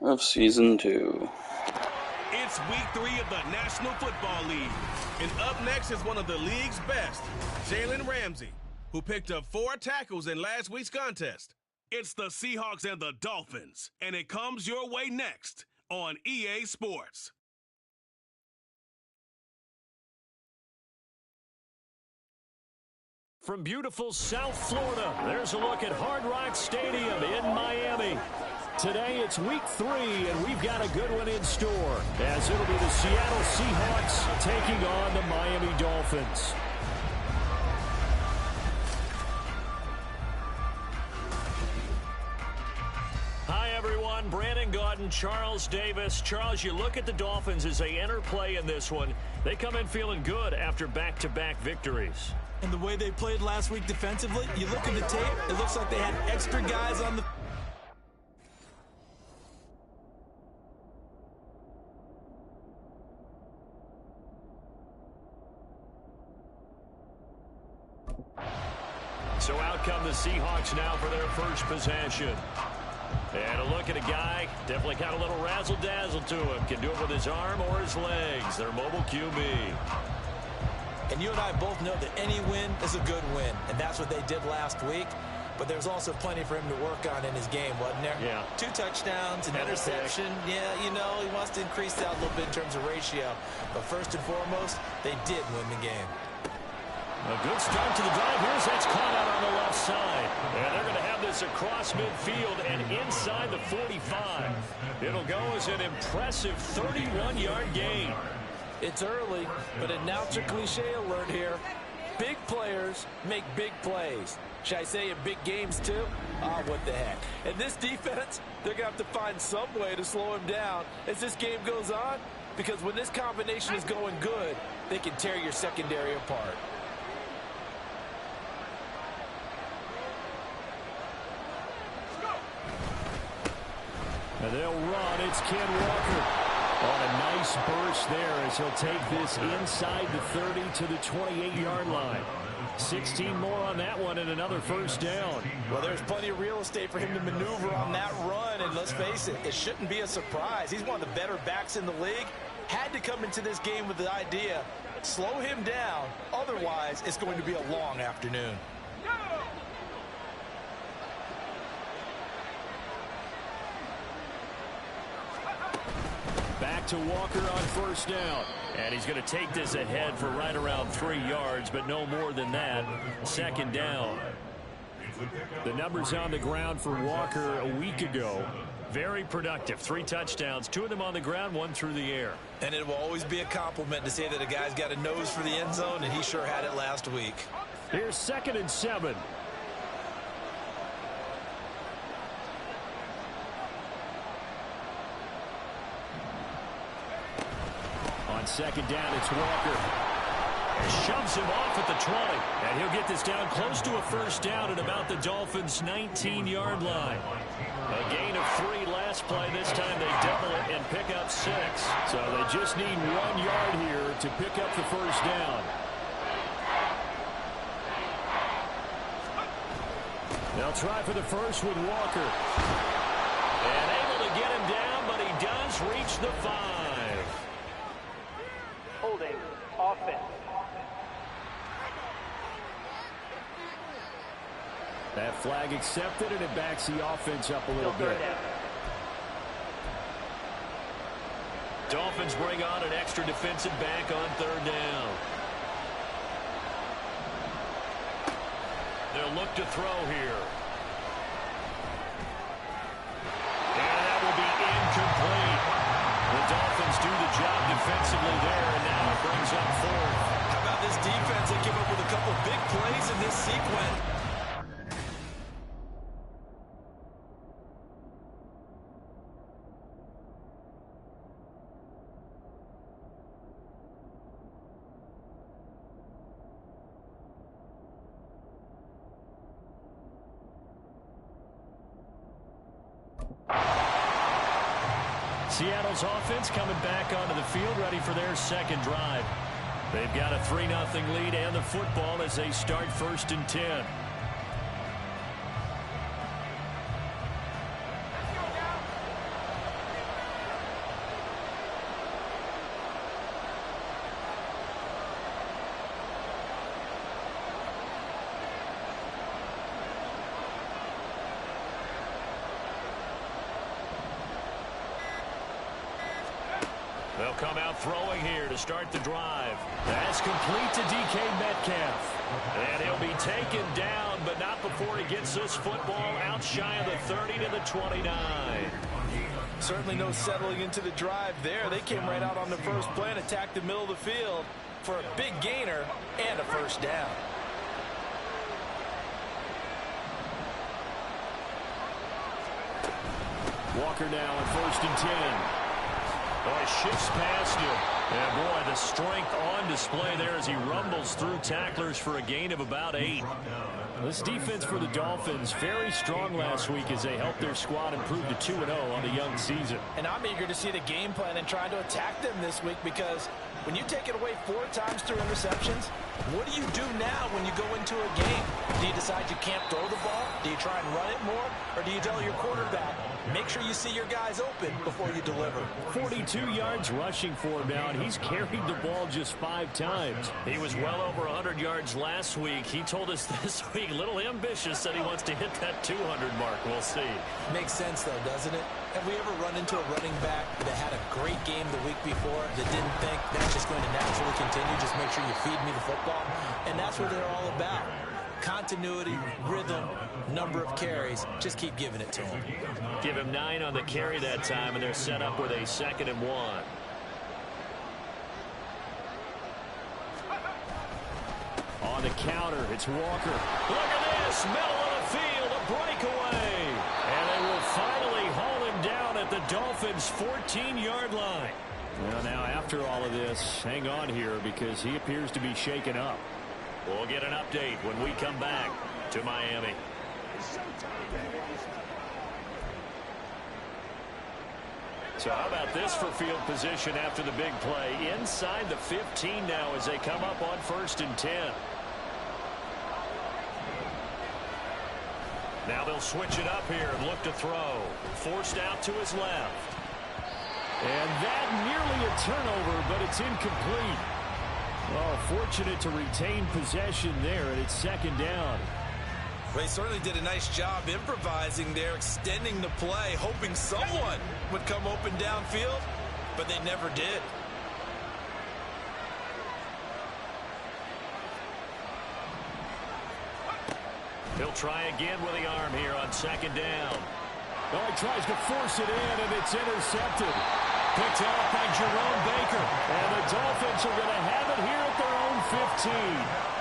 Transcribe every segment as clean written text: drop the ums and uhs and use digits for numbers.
of Season 2. It's week 3 of the National Football League. And up next is one of the league's best, Jalen Ramsey, who picked up 4 tackles in last week's contest. It's the Seahawks and the Dolphins, and it comes your way next on EA Sports. From beautiful South Florida, there's a look at Hard Rock Stadium in Miami. Today it's week 3, and we've got a good one in store, as it'll be the Seattle Seahawks taking on the Miami Dolphins. Hi, everyone. Brandon Gaudin, Charles Davis. Charles, you look at the Dolphins as they enter play in this one. They come in feeling good after back-to-back victories. And the way they played last week defensively, you look at the tape, it looks like they had extra guys on the... So out come the Seahawks now for their first possession. And a look at a guy, definitely got a little razzle-dazzle to him. Can do it with his arm or his legs. Their mobile QB. And you and I both know that any win is a good win, and that's what they did last week. But there's also plenty for him to work on in his game, wasn't there? Yeah. 2 touchdowns, an interception. Yeah, you know, he wants to increase that a little bit in terms of ratio. But first and foremost, they did win the game. A good start to the drive. Here's that's caught out on the left side. And they're going to have this across midfield and inside the 45. It'll go as an impressive 31-yard gain. It's early, but announcer cliche alert here. Big players make big plays. Should I say in big games too? What the heck. And this defense, they're going to have to find some way to slow him down as this game goes on, because when this combination is going good, they can tear your secondary apart. And they'll run. It's Ken Walker. On a nice burst there as he'll take this inside the 30 to the 28-yard line. 16 more on that one and another first down. Well, there's plenty of real estate for him to maneuver on that run, and let's face it, it shouldn't be a surprise. He's one of the better backs in the league. Had to come into this game with the idea, slow him down, otherwise it's going to be a long afternoon. Back to Walker on first down. And he's going to take this ahead for right around 3 yards, but no more than that. Second down. The numbers on the ground for Walker a week ago. Very productive. 3 touchdowns, 2 of them on the ground, 1 through the air. And it will always be a compliment to say that a guy's got a nose for the end zone, and he sure had it last week. Here's 2nd and 7. On second down, it's Walker. And shoves him off at the 20. And he'll get this down close to a first down at about the Dolphins' 19-yard line. A gain of 3 last play. This time they double it and pick up 6. So they just need 1 yard here to pick up the first down. They'll try for the first with Walker. And able to get him down, but he does reach the 5. Holding offense. That flag accepted, and it backs the offense up a little bit. Dolphins bring on an extra defensive back on 3rd down. They'll look to throw here. And that will be incomplete. The Dolphins do the job defensively there, and now it brings up 4th. How about this defense? They came up with a couple big plays in this sequence. Seattle's offense coming back onto the field, ready for their second drive. They've got a 3-0 lead and the football as they start 1st and 10. They'll come out throwing here to start the drive. That's complete to DK Metcalf. And he'll be taken down, but not before he gets this football out shy of the 30 to the 29. Certainly no settling into the drive there. They came right out on the first play and attacked the middle of the field for a big gainer and a first down. Walker now on 1st and 10. Oh, he shifts past him. And boy, the strength on display there as he rumbles through tacklers for a gain of about 8. This defense for the Dolphins, very strong last week as they helped their squad improve to 2-0 on the young season. And I'm eager to see the game plan and try to attack them this week, because when you take it away 4 times through interceptions, what do you do now when you go into a game? Do you decide you can't throw the ball? Do you try and run it more? Or do you tell your quarterback, make sure you see your guys open before you deliver? 42 yards rushing for him now, and he's carried the ball just 5 times. He was well over 100 yards last week. He told us this week, a little ambitious, said he wants to hit that 200 mark. We'll see. Makes sense, though, doesn't it? Have we ever run into a running back that had a great game the week before that didn't think that's just going to naturally continue? Just make sure you feed me the football. And that's what they're all about. Continuity, rhythm, number of carries. Just keep giving it to him. Give him 9 on the carry that time, and they're set up with a 2nd and 1. On the counter, it's Walker. Look at this, middle of the field, a breakaway. And they will finally haul him down at the Dolphins' 14-yard line. Well, now, after all of this, hang on here because he appears to be shaken up. We'll get an update when we come back to Miami. So how about this for field position after the big play? Inside the 15 now as they come up on 1st and 10. Now they'll switch it up here and look to throw. Forced out to his left. And that nearly a turnover, but it's incomplete. Well, fortunate to retain possession there, and it's 2nd down. They certainly did a nice job improvising there, extending the play, hoping someone would come open downfield, but they never did. He'll try again with the arm here on 2nd down. Oh, he tries to force it in, and it's intercepted. Picked off by Jerome Baker. And the Dolphins are going to have it here at their own 15.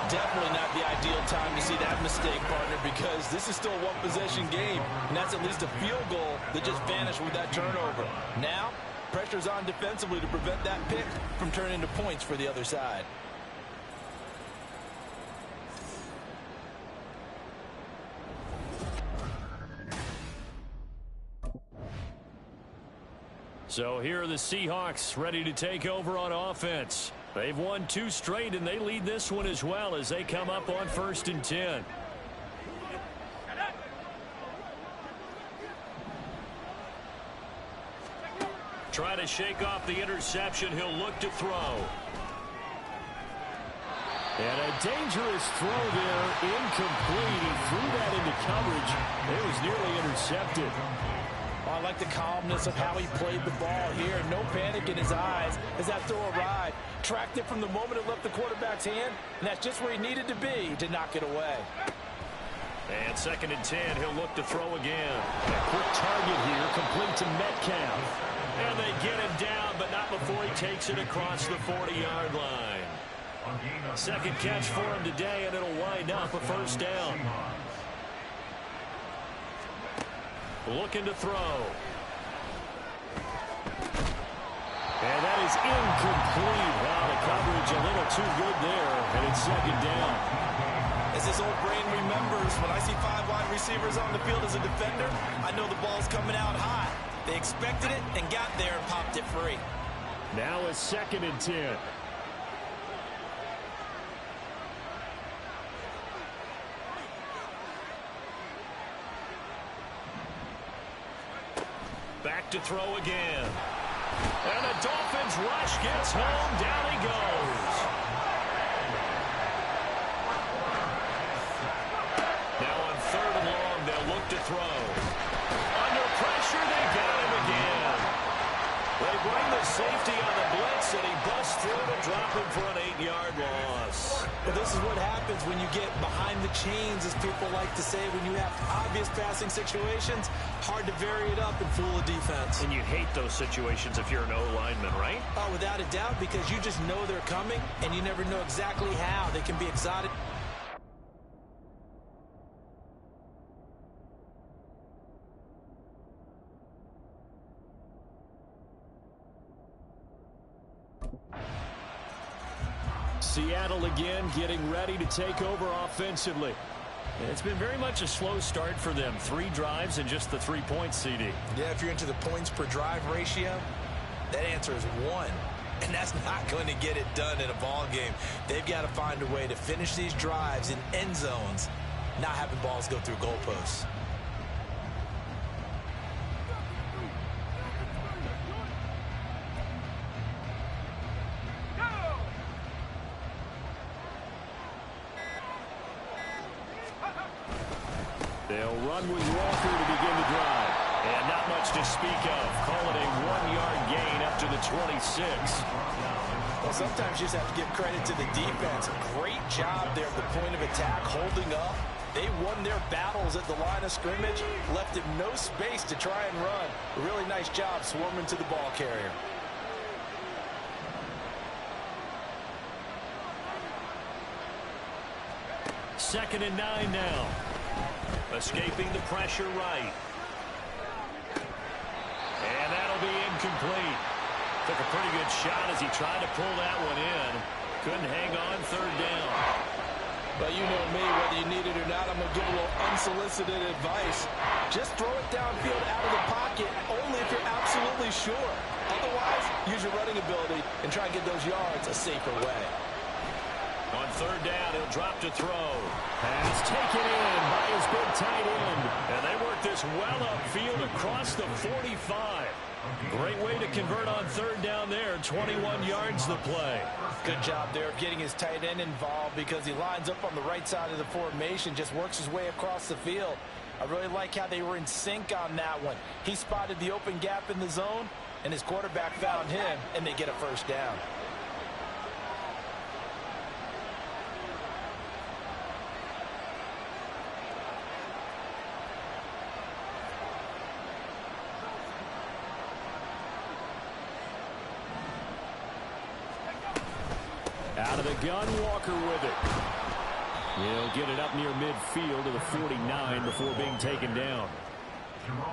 Definitely not the ideal time to see that mistake, partner, because this is still a one-possession game, and that's at least a field goal that just vanished with that turnover. Now, pressure's on defensively to prevent that pick from turning into points for the other side. So here are the Seahawks ready to take over on offense. They've won 2 straight, and they lead this one as well as they come up on 1st and 10. Try to shake off the interception. He'll look to throw. And a dangerous throw there, incomplete. He threw that into coverage. It was nearly intercepted. I like the calmness of how he played the ball here. No panic in his eyes as that throw arrived. Tracked it from the moment it left the quarterback's hand, and that's just where he needed to be to knock it away. And 2nd and 10, he'll look to throw again. A quick target here, complete to Metcalf. And they get him down, but not before he takes it across the 40-yard line. 2nd catch for him today, and it'll wind up a 1st down. Looking to throw. And that is incomplete. Wow, the coverage a little too good there, and it's 2nd down. As his old brain remembers, when I see 5 wide receivers on the field as a defender, I know the ball's coming out high. They expected it and got there and popped it free. Now it's 2nd and 10. Back to throw again. And the Dolphins rush gets home. Down he goes. Now on 3rd and long, they'll look to throw. Under pressure, they got him again. They bring the safety on the blitz. drop him for an 8-yard loss. Well, this is what happens when you get behind the chains, as people like to say. When you have obvious passing situations, hard to vary it up and fool a defense. And you hate those situations if you're an O-lineman, right? Oh, without a doubt, because you just know they're coming, and you never know exactly how. They can be exotic. Seattle again getting ready to take over offensively. It's been very much a slow start for them. 3 drives and just the 3 points, CD. Yeah, if you're into the points per drive ratio, that answer is 1. And that's not going to get it done in a ball game. They've got to find a way to finish these drives in end zones, not having balls go through goalposts. They'll run with Walker to begin the drive. And not much to speak of. Call it a 1-yard gain up to the 26. Well, sometimes you just have to give credit to the defense. Great job there at the point of attack, holding up. They won their battles at the line of scrimmage, left him no space to try and run. A really nice job swarming to the ball carrier. Second and 9 now. Escaping the pressure right. And that'll be incomplete. Took a pretty good shot as he tried to pull that one in. Couldn't hang on third down. But you know me, whether you need it or not, I'm going to give a little unsolicited advice. Just throw it downfield out of the pocket, only if you're absolutely sure. Otherwise, use your running ability and try and get those yards a safer way. On third down, he'll drop to throw. Pass taken in by his big tight end. And they work this well upfield across the 45. Great way to convert on third down there. 21 yards the play. Good job there of getting his tight end involved because he lines up on the right side of the formation, just works his way across the field. I really like how they were in sync on that one. He spotted the open gap in the zone, and his quarterback found him, and they get a first down. Out of the gun, Walker with it. He'll get it up near midfield to the 49 before being taken down.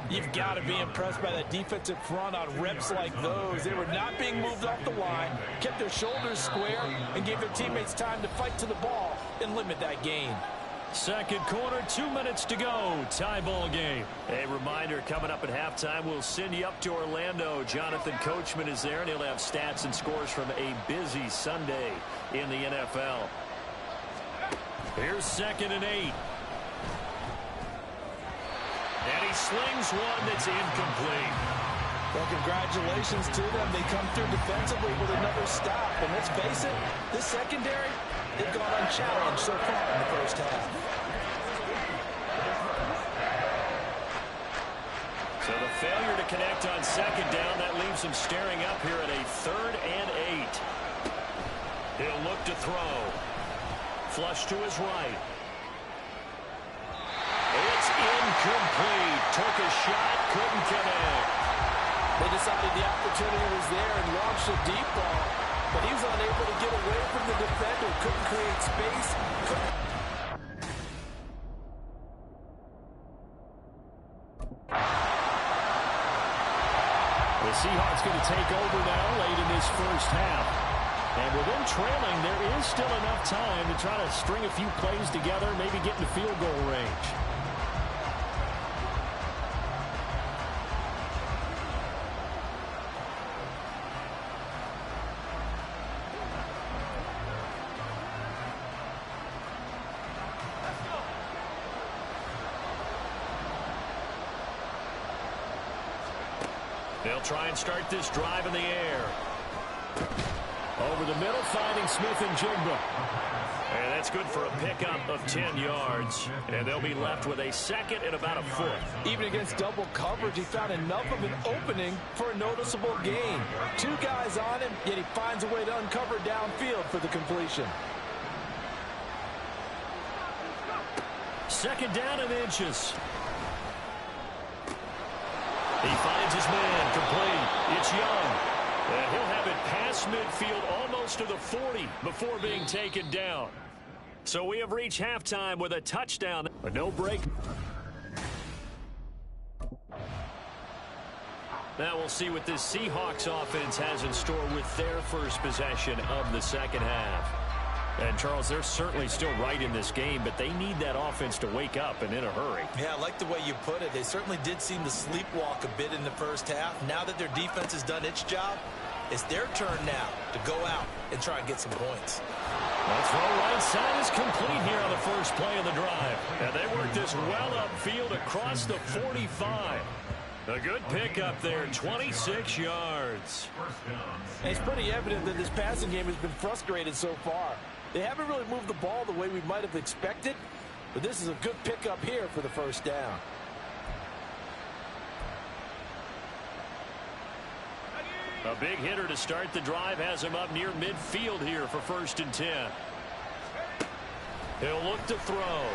You've got to be impressed by that defensive front on reps like those. They were not being moved off the line, kept their shoulders square, and gave their teammates time to fight to the ball and limit that gain. Second quarter, 2 minutes to go. Tie ball game. A reminder, coming up at halftime, we'll send you up to Orlando. Jonathan Coachman is there, and he'll have stats and scores from a busy Sunday in the NFL. Here's second and 8. And he slings one that's incomplete. Well, congratulations to them. They come through defensively with another stop. And let's face it, this secondary, they've gone unchallenged so far in the first half. So the failure to connect on second down, that leaves him staring up here at a third and 8. He'll look to throw. Flush to his right. It's incomplete. Took a shot, couldn't connect. They decided the opportunity was there and launched a deep ball, but he was unable to get away from the defender. Couldn't create space. The Seahawks going to take over now late in this first half. And with them trailing, there is still enough time to try to string a few plays together, maybe get into field goal range. They'll try and start this drive in the air. Over the middle, finding Smith and Jigba. And that's good for a pickup of 10 yards. And they'll be left with a second and about a foot. Even against double coverage, he found enough of an opening for a noticeable gain. 2 guys on him, yet he finds a way to uncover downfield for the completion. Second down and inches. He finds his man, complete. It's Young. And he'll have it past midfield almost to the 40 before being taken down. So we have reached halftime with a touchdown, but no break. Now we'll see what this Seahawks offense has in store with their first possession of the second half. And, Charles, they're certainly still right in this game, but they need that offense to wake up and in a hurry. Yeah, I like the way you put it. They certainly did seem to sleepwalk a bit in the first half. Now that their defense has done its job, it's their turn now to go out and try and get some points. The throw right side is complete here on the first play of the drive. And they work this well upfield across the 45. A good pickup there, 26 yards. And it's pretty evident that this passing game has been frustrated so far. They haven't really moved the ball the way we might have expected, but this is a good pickup here for the first down. A big hitter to start the drive has him up near midfield here for 1st and 10. He'll look to throw.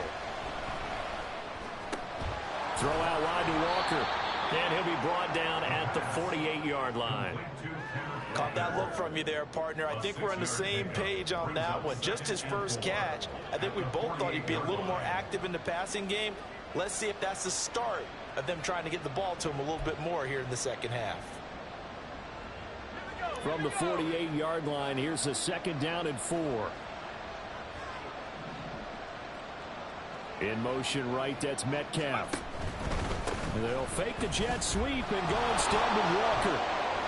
Throw out wide to Walker. And he'll be brought down at the 48-yard line. Caught that look from you there, partner. I think we're on the same page on that one. Just his first catch, I think we both thought he'd be a little more active in the passing game. Let's see if that's the start of them trying to get the ball to him a little bit more here in the second half. From the 48-yard line, here's a 2nd down and 4. In motion right, that's Metcalf. They'll fake the jet sweep and go instead with Walker.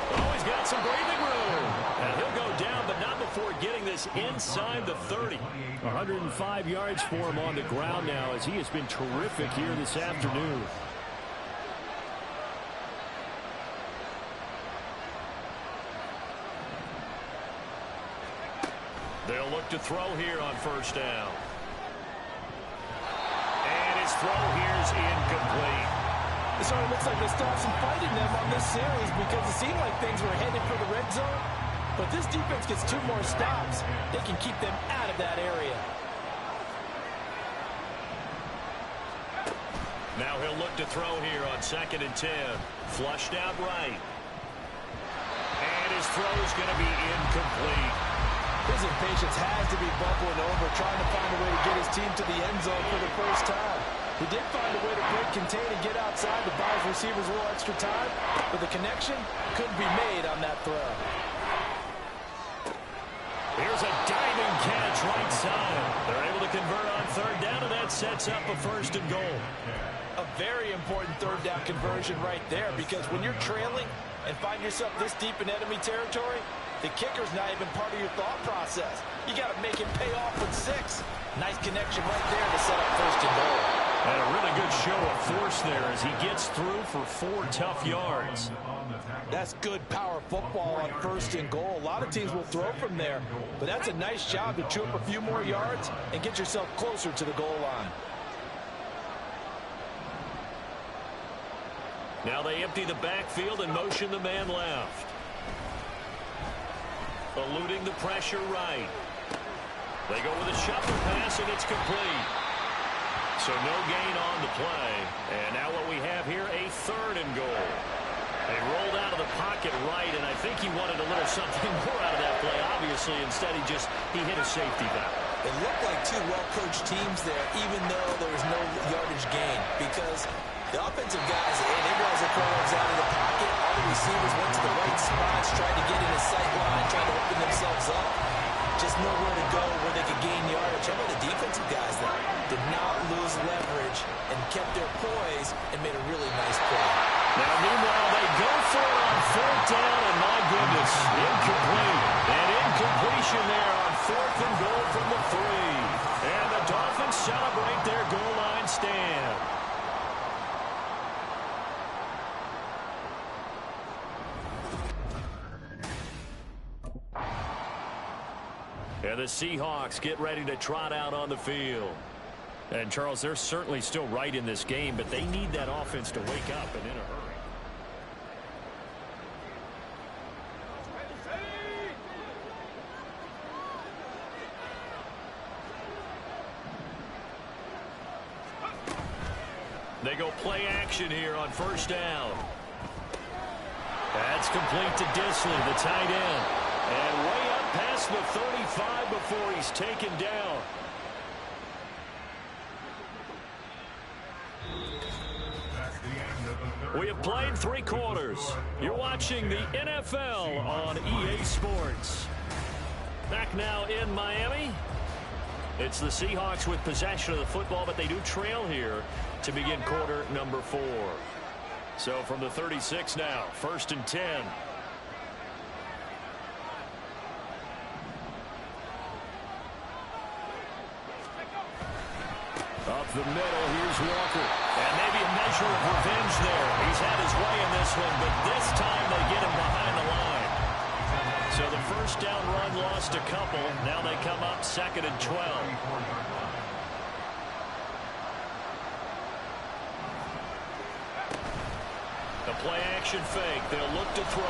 Oh, he's got some breathing room. And he'll go down, but not before getting this inside the 30. 105 yards for him on the ground now, as he has been terrific here this afternoon. They'll look to throw here on 1st down. And his throw here is incomplete. It sort of looks like they stopped some fighting them on this series because it seemed like things were headed for the red zone. But this defense gets 2 more stops. They can keep them out of that area. Now he'll look to throw here on 2nd and 10. Flushed out right. And his throw is going to be incomplete. His impatience has to be bubbling over, trying to find a way to get his team to the end zone for the first time. He did find a way to break, contain, and get outside to buy his receivers a little extra time, but the connection couldn't be made on that throw. Here's a diving catch right side. They're able to convert on 3rd down, and that sets up a 1st and goal. A very important 3rd down conversion right there, because when you're trailing and find yourself this deep in enemy territory, the kicker's not even part of your thought process. You got to make it pay off with 6. Nice connection right there to set up 1st and goal. And a really good show of force there as he gets through for 4 tough yards. That's good power football on 1st and goal. A lot of teams will throw from there, but that's a nice job to chew up a few more yards and get yourself closer to the goal line. Now they empty the backfield and motion the man left. Eluding the pressure right. They go with a shuffle pass, and it's complete. So no gain on the play. And now what we have here, a 3rd and goal. They rolled out of the pocket right, and I think he wanted a little something more out of that play, obviously. Instead, he hit a safety valve. It looked like 2 well-coached teams there, even though there was no yardage gain, because the offensive guys, they realized the throw was out of the pocket. All the receivers went to the right spots, tried to get in a sight line, tried to open themselves up. Just nowhere to go where they could gain yardage. How about the defensive guys, though? Did not lose leverage and kept their poise and made a really nice play. Now, meanwhile, they go for it on 4th down, and my goodness, incomplete. And incompletion there on 4th and goal from the 3. And the Dolphins celebrate their goal line stand. And the Seahawks get ready to trot out on the field. And, Charles, they're certainly still right in this game, but they need that offense to wake up and in a hurry. They go play action here on first down. That's complete to Disley, the tight end. And way up past the 35 before he's taken down. We have played 3 quarters. You're watching the NFL on EA Sports. Back now in Miami. It's the Seahawks with possession of the football, but they do trail here to begin quarter number 4. So from the 36 now, 1st and 10. Up the middle, here's Walker. And maybe a measure of revenge there. He's had his way in this one, but this time they get him behind the line. So the first down run lost a couple. Now they come up 2nd and 12. The play action fake. They'll look to throw.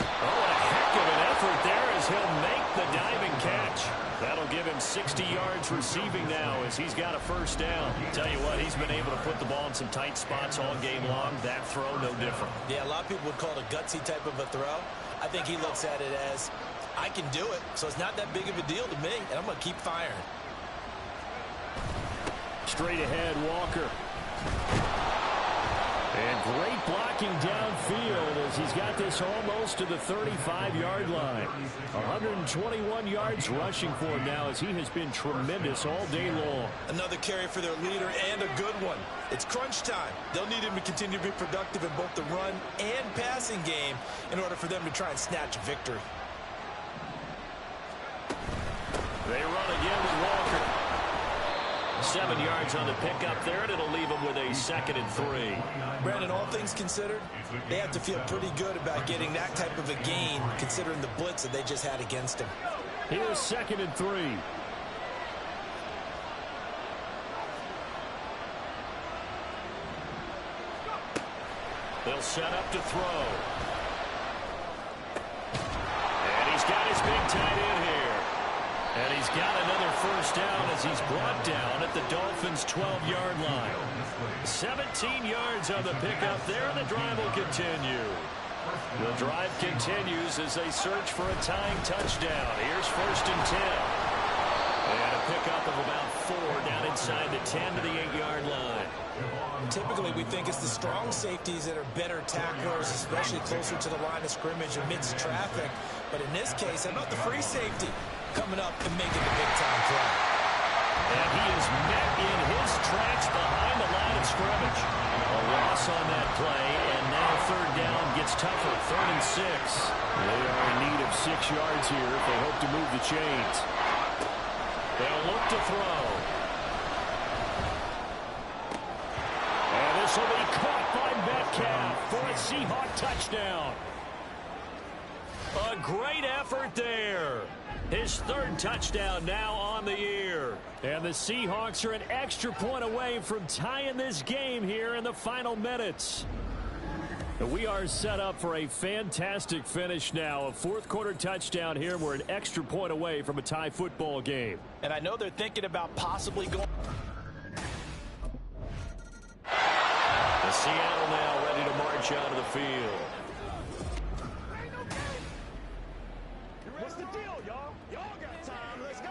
Oh, a heck of an effort there as he'll make the diving catch. That'll give him 60 yards receiving now as he's got a first down. Tell you what, he's been able to put the ball in some tight spots all game long. That throw, no different. Yeah, a lot of people would call it a gutsy type of a throw. I think he looks at it as, I can do it, so it's not that big of a deal to me, and I'm going to keep firing. Straight ahead, Walker. And great blocking downfield as he's got this almost to the 35-yard line. 121 yards rushing for him now as he has been tremendous all day long. Another carry for their leader and a good one. It's crunch time. They'll need him to continue to be productive in both the run and passing game in order for them to try and snatch a victory. They run again with Walker. 7 yards on the pickup there, and it'll leave them with a 2nd and 3. Brandon, all things considered, they have to feel pretty good about getting that type of a gain considering the blitz that they just had against him. Here's 2nd and 3. They'll set up to throw. And he's got his big tight end here. And he's got another first down as he's brought down at the Dolphins' 12-yard line. 17 yards on the pickup there, and the drive will continue. The drive continues as they search for a tying touchdown. Here's 1st and 10. And a pickup of about 4 down inside the 10 to the 8-yard line. Typically, we think it's the strong safeties that are better tacklers, especially closer to the line of scrimmage amidst traffic. But in this case, how about the free safety coming up and making the big-time play? And he is met in his tracks behind the line of scrimmage. A loss on that play, and now 3rd down gets tougher, 3rd and 6. They are in need of 6 yards here if they hope to move the chains. They'll look to throw. And this will be caught by Metcalf for a Seahawk touchdown. A great effort there. His 3rd touchdown now on the year. And the Seahawks are an extra point away from tying this game here in the final minutes. We are set up for a fantastic finish now. A 4th quarter touchdown here. We're an extra point away from a tie football game. And I know they're thinking about possibly going. The Seattle now ready to march out of the field. What's the deal, y'all? Y'all got time. Let's go.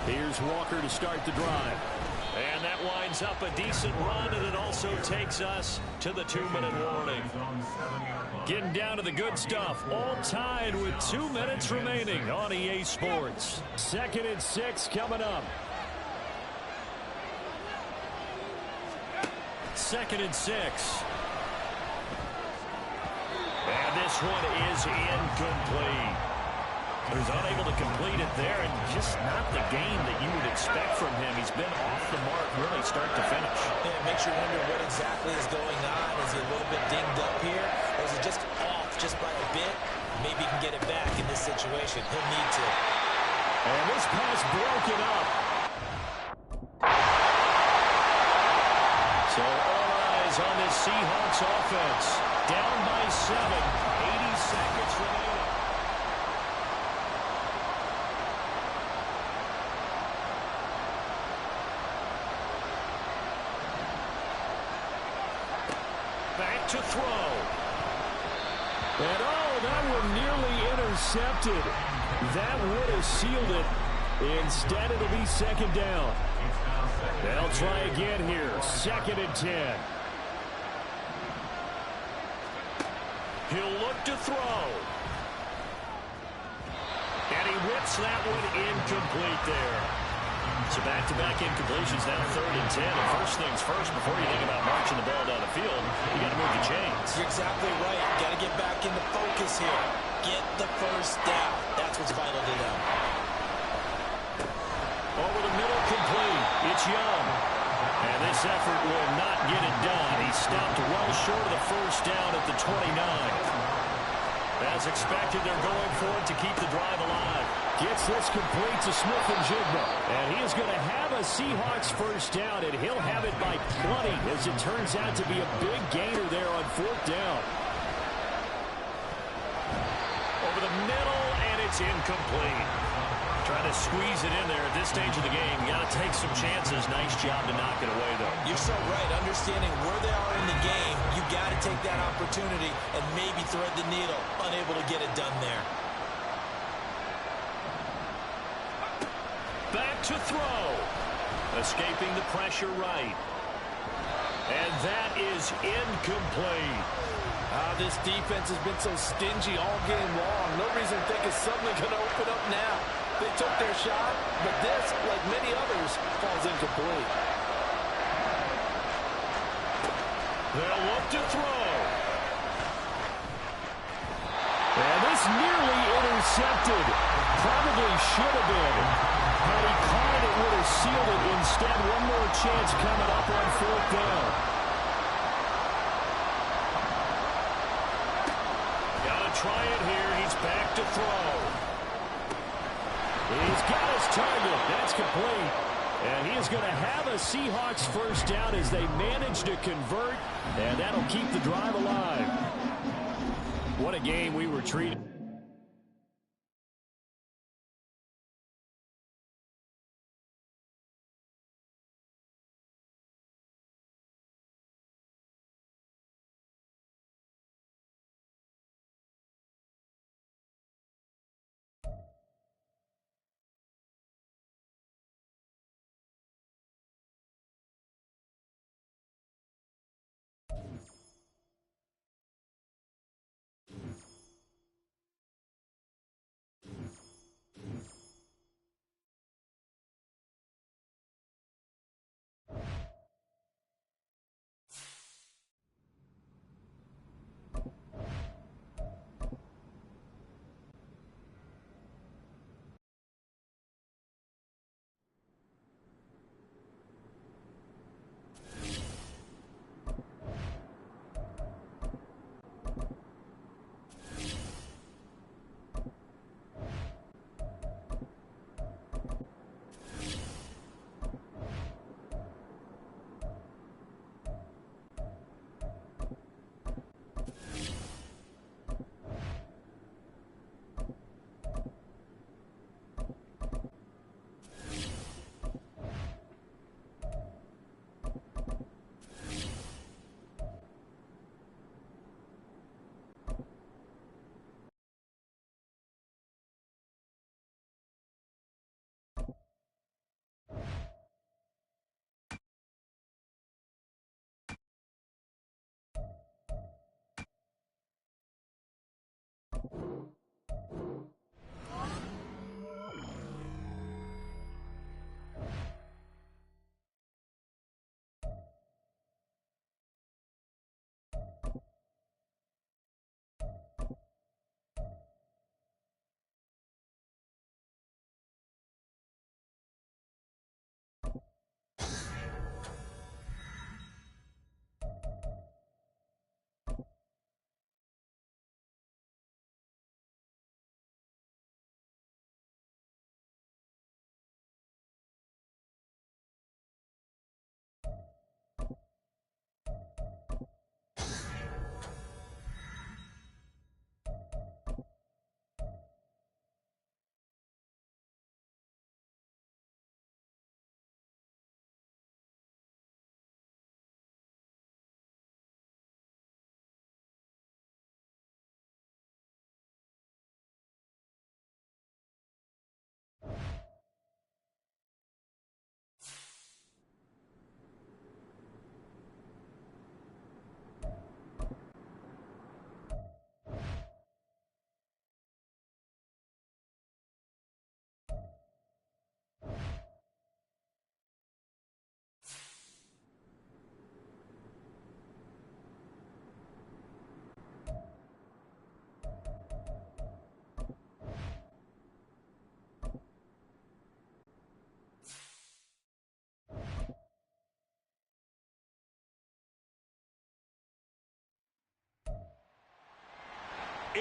Here's Walker to start the drive. And that winds up a decent run, and it also takes us to the 2-minute warning. Getting down to the good stuff. All tied with 2 minutes remaining on EA Sports. 2nd and 6 coming up. 2nd and 6. And this one is incomplete. He was unable to complete it there, and just not the game that you would expect from him. He's been off the mark really start to finish. Yeah, it makes you wonder what exactly is going on. Is he a little bit dinged up here, or is it just off just by a bit? Maybe he can get it back in this situation. He'll need to. And this pass broken up. So all eyes on this Seahawks offense. Down by 7, 80 seconds remaining. Back to throw. And oh, that one nearly intercepted. That would have sealed it. Instead, it'll be second down. They'll try again here. 2nd and 10. He'll look to throw. And he whips that one incomplete there. So back-to-back incompletions, now 3rd and 10. And first things first, before you think about marching the ball down the field, you got to move the chains. You're exactly right. Got to get back into focus here. Get the first down. That's what's vital to them. Over the middle, complete. It's Young. And this effort will not get it done. He stopped well short of the first down at the 29. As expected, they're going for it to keep the drive alive. Gets this complete to Smith and Jigba. And he is going to have a Seahawks first down, and he'll have it by 20 as it turns out to be a big gainer there on 4th down. Over the middle, and it's incomplete. Trying to squeeze it in there at this stage of the game. You got to take some chances. Nice job to knock it away, though. You're so right. Understanding where they are in the game, you got to take that opportunity and maybe thread the needle. Unable to get it done there. Back to throw. Escaping the pressure right. And that is incomplete. This defense has been so stingy all game long. No reason to think it's suddenly going to open up now. They took their shot, but this, like many others, falls incomplete. They'll look to throw. And this nearly intercepted. Probably should have been. Had he caught it, it would have sealed it. Instead, one more chance coming up on 4th down. Gotta try it here. He's back to throw. He's got his target. That's complete. And he is going to have a Seahawks first down as they manage to convert. And that'll keep the drive alive. What a game we were treating.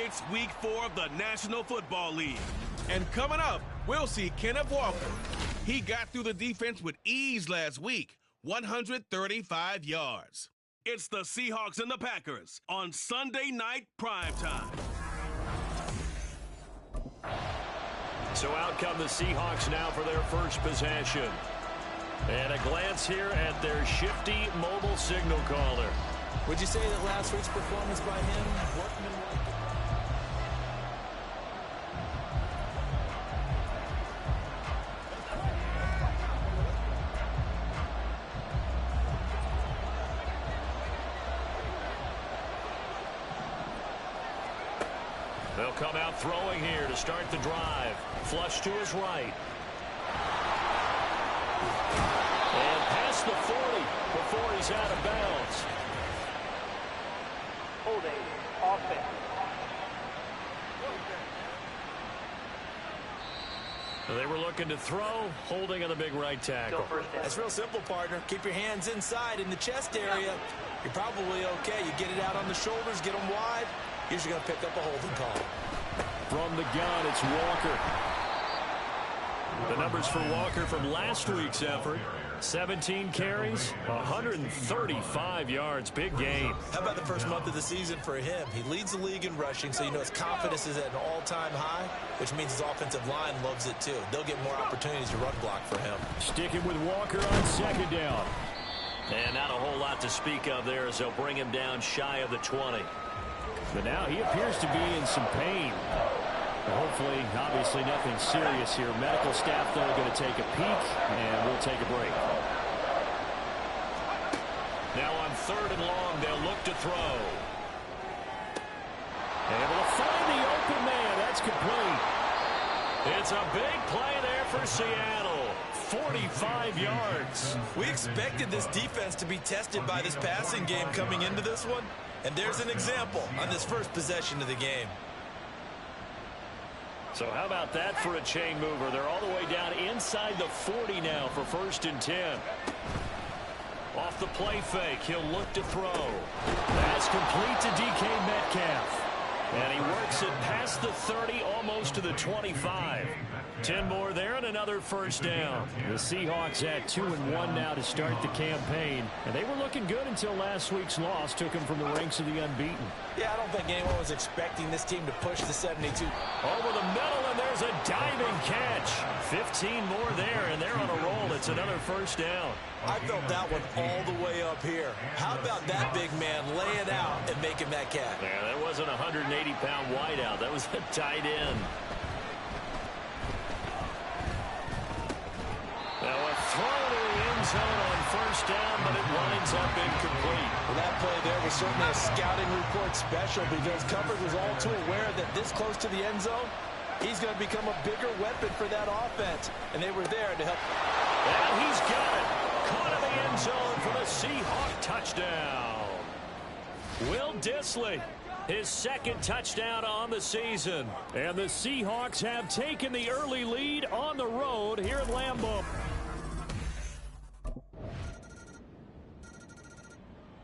It's week 4 of the National Football League. And coming up, we'll see Kenneth Walker. He got through the defense with ease last week, 135 yards. It's the Seahawks and the Packers on Sunday night primetime. So out come the Seahawks now for their first possession. And a glance here at their shifty mobile signal caller. Would you say that last week's performance by him worked? They'll come out throwing here to start the drive. Flush to his right. And past the 40 before he's out of bounds. Holding offense. They were looking to throw, holding on the big right tackle. That's real simple, partner. Keep your hands inside in the chest area. You're probably okay. You get it out on the shoulders, get them wide. Usually going to pick up a holding call. From the gun, it's Walker. The numbers for Walker from last week's effort. 17 carries, 135 yards. Big game. How about the first month of the season for him? He leads the league in rushing, so you know his confidence is at an all-time high, which means his offensive line loves it too. They'll get more opportunities to run block for him. Sticking with Walker on second down. And not a whole lot to speak of there as they'll bring him down shy of the 20. But now he appears to be in some pain. Hopefully, obviously nothing serious here. Medical staff, though, going to take a peek, and we'll take a break. Now on 3rd and long, they'll look to throw. Able to find the open man. That's complete. It's a big play there for Seattle. 45 yards. We expected this defense to be tested by this passing game coming into this one. And there's an example on this first possession of the game. So how about that for a chain mover? They're all the way down inside the 40 now for 1st and 10. Off the play fake, he'll look to throw. That's complete to DK Metcalf. And he works it past the 30, almost to the 25. 10 more there and another first down. The Seahawks at 2-1 now to start the campaign. And they were looking good until last week's loss took them from the ranks of the unbeaten. Yeah, I don't think anyone was expecting this team to push the 72. Over the middle, and there's a diving catch. 15 more there, and they're on a roll. It's another first down. I felt that one all the way up here. How about that big man laying out and making that catch? Yeah, that wasn't a 180-pound wideout. That was a tight end. Now a throw to the end zone on first down, but it winds up incomplete. Well, that play there was certainly a scouting report special because coverage was all too aware that this close to the end zone, he's going to become a bigger weapon for that offense. And they were there to help. And he's got it. Caught in the end zone for the Seahawk touchdown. Will Dissly, his 2nd touchdown on the season. And the Seahawks have taken the early lead on the road here at Lambeau.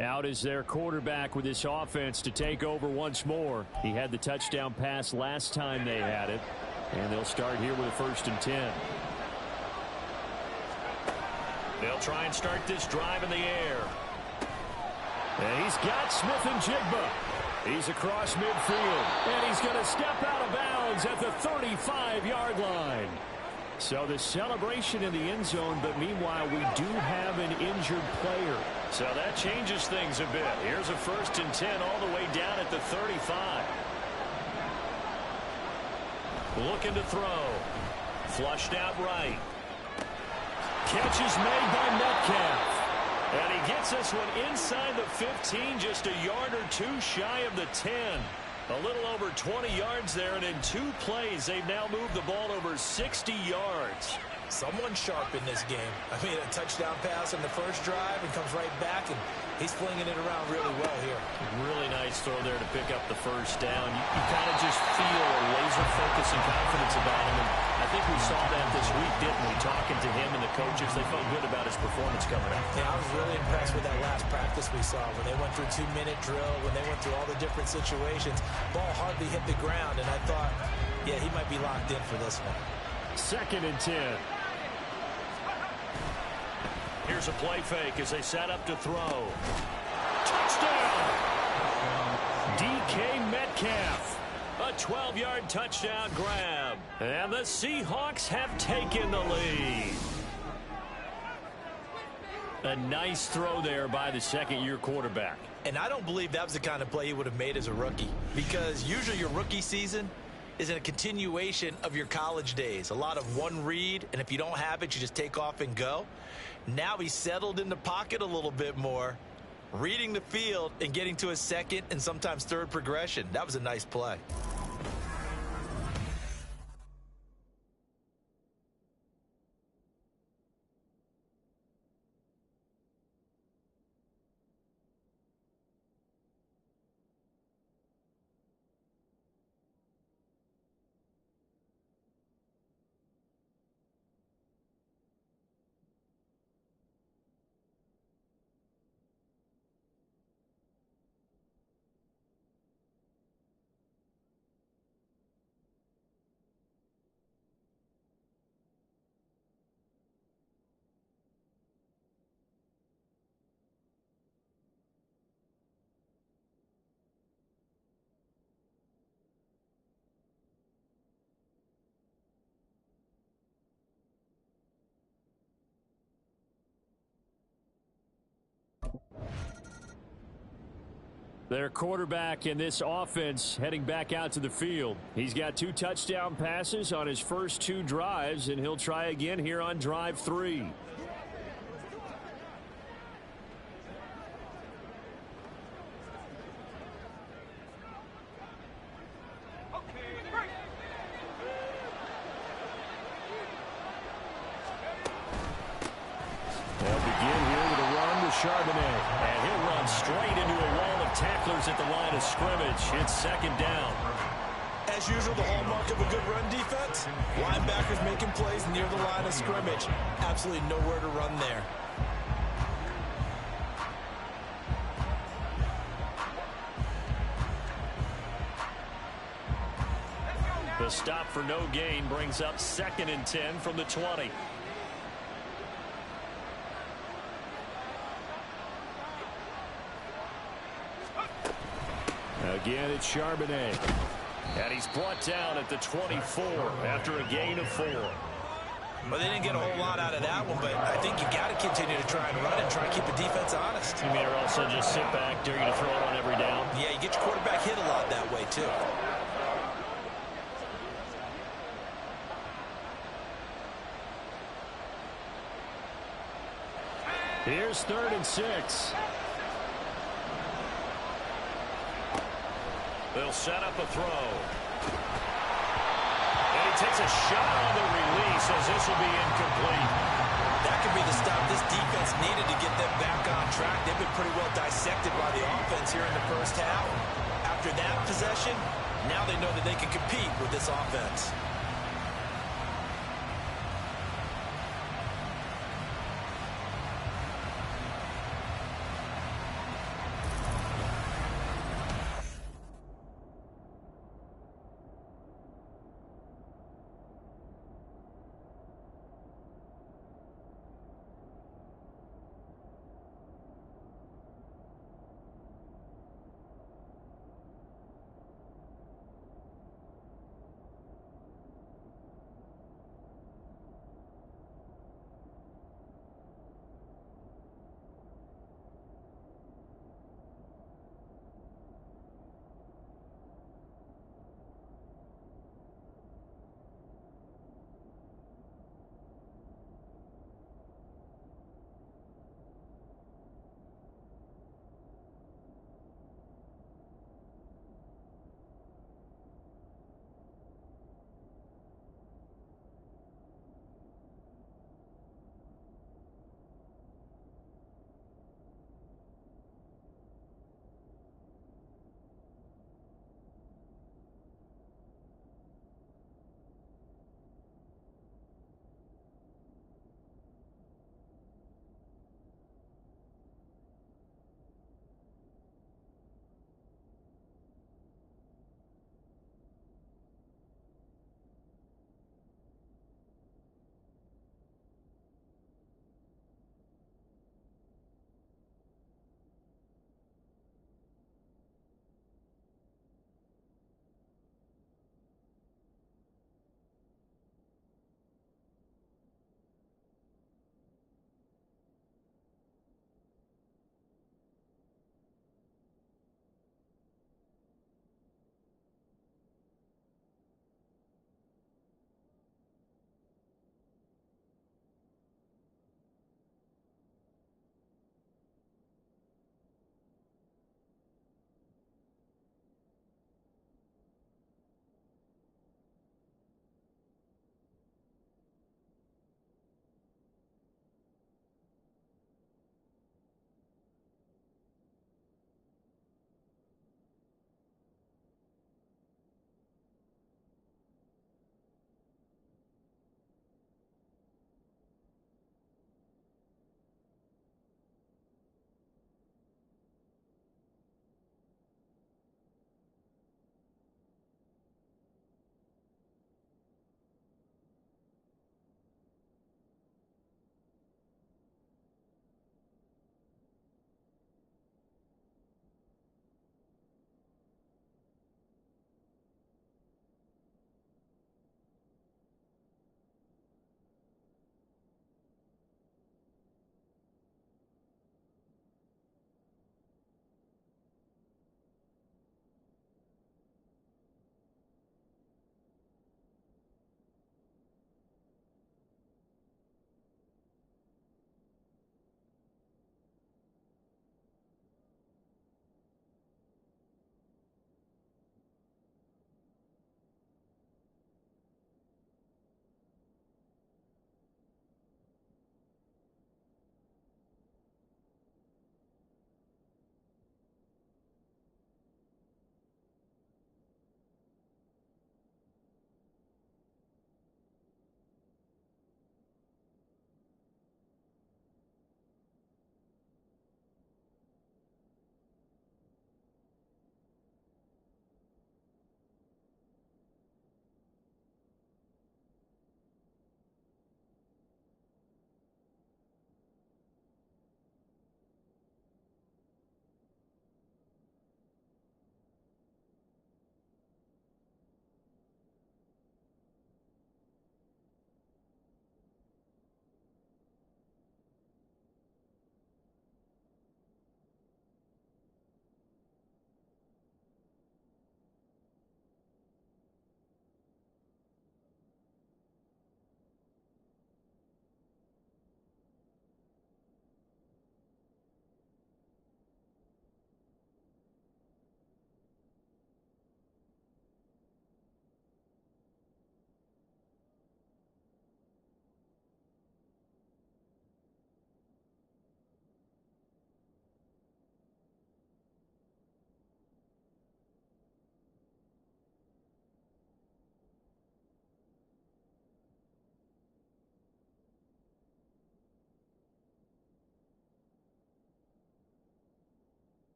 Out is their quarterback with this offense to take over once more. He had the touchdown pass last time they had it. And they'll start here with a 1st and 10. They'll try and start this drive in the air. And he's got Smith and Jigba. He's across midfield. And he's going to step out of bounds at the 35-yard line. So the celebration in the end zone, but meanwhile we do have an injured player. So that changes things a bit. Here's a 1st and 10 all the way down at the 35. Looking to throw. Flushed out right. Catch is made by Metcalf. And he gets this one inside the 15, just a yard or two shy of the 10. A little over 20 yards there, and in 2 plays, they've now moved the ball over 60 yards. Someone sharp in this game. I mean, a touchdown pass on the first drive and comes right back, and he's flinging it around really well here. Really nice throw there to pick up the first down. You kind of just feel a laser focus and confidence about him, and I think we saw that this week, didn't we? Talking to him and the coaches, they felt good about his performance coming up. Yeah, I was really impressed with that last practice we saw when they went through 2-minute drill, when they went through all the different situations. Ball hardly hit the ground, and I thought, yeah, he might be locked in for this one. 2nd and 10. Here's a play fake as they set up to throw. Touchdown! DK Metcalf. A 12-yard touchdown grab. And the Seahawks have taken the lead. A nice throw there by the second-year quarterback. And I don't believe that was the kind of play he would have made as a rookie, because usually your rookie season is in a continuation of your college days. A lot of one read, and if you don't have it, you just take off and go. Now he's settled in the pocket a little bit more, reading the field and getting to a second and sometimes third progression. That was a nice play. Their quarterback in this offense heading back out to the field. He's got 2 touchdown passes on his first 2 drives, and he'll try again here on drive 3. They'll begin here with a run with Charbonnet. And he'll run straight into a wall of tacklers at the line of scrimmage. It's 2nd down. As usual, the hallmark of a good run defense, linebackers making plays near the line of scrimmage. Absolutely nowhere to run there. The stop for no gain brings up 2nd and 10 from the 20. Again, it's Charbonnet. And he's brought down at the 24 after a gain of 4. Well, they didn't get a whole lot out of that one, but I think you got to continue to try and run and try and keep the defense honest. You mean, or also just sit back, dare you to throw it on every down? Yeah, you get your quarterback hit a lot that way, too. Here's 3rd and 6. They'll set up a throw. And he takes a shot on the release as this will be incomplete. That could be the stop this defense needed to get them back on track. They've been pretty well dissected by the offense here in the first half. After that possession, now they know that they can compete with this offense.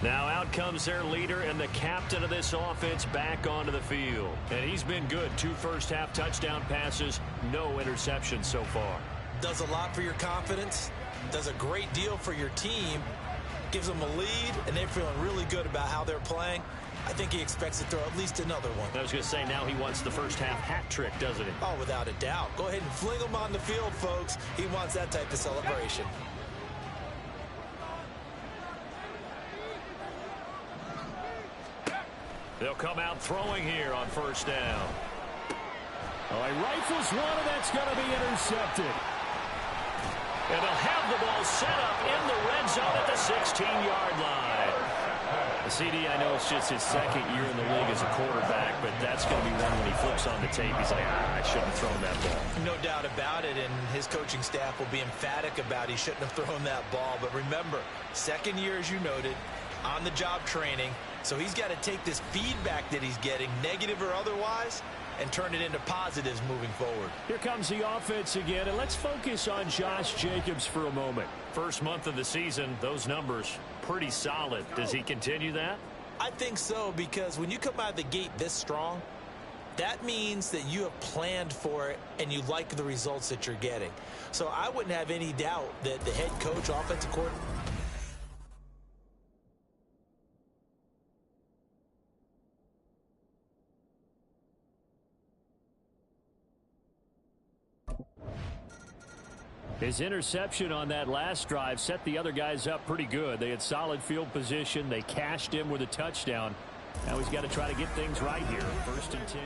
Now out comes their leader and the captain of this offense back onto the field. And he's been good. 2 first-half touchdown passes, no interceptions so far. Does a lot for your confidence, does a great deal for your team, gives them a lead, and they're feeling really good about how they're playing. I think he expects to throw at least another one. I was going to say, now he wants the first-half hat trick, doesn't he? Oh, without a doubt. Go ahead and fling him on the field, folks. He wants that type of celebration. They'll come out throwing here on first down. Oh, he rifles one, and that's going to be intercepted. And they'll have the ball set up in the red zone at the 16-yard line. The CD, I know it's just his second year in the league as a quarterback, but that's going to be one when he flips on the tape. He's like, I shouldn't have thrown that ball. No doubt about it, and his coaching staff will be emphatic about he shouldn't have thrown that ball. But remember, second year, as you noted, on-the-job training. So he's got to take this feedback that he's getting, negative or otherwise, and turn it into positives moving forward. Here comes the offense again, and let's focus on Josh Jacobs for a moment. First month of the season, those numbers pretty solid. Does he continue that? I think so, because when you come out of the gate this strong, that means that you have planned for it and you like the results that you're getting. So I wouldn't have any doubt that the head coach, offensive coordinator, his interception on that last drive set the other guys up pretty good. They had solid field position. They cashed him with a touchdown. Now he's got to try to get things right here. 1st and 10.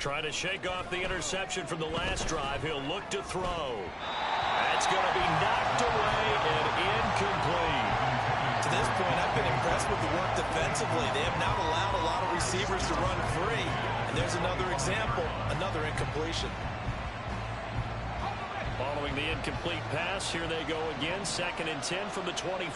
Trying to shake off the interception from the last drive. He'll look to throw. That's going to be knocked away and incomplete. To this point, I've been impressed with the work defensively. They have not allowed a lot of receivers to run free. And there's another example, another incompletion. Following the incomplete pass, here they go again. 2nd and 10 from the 25.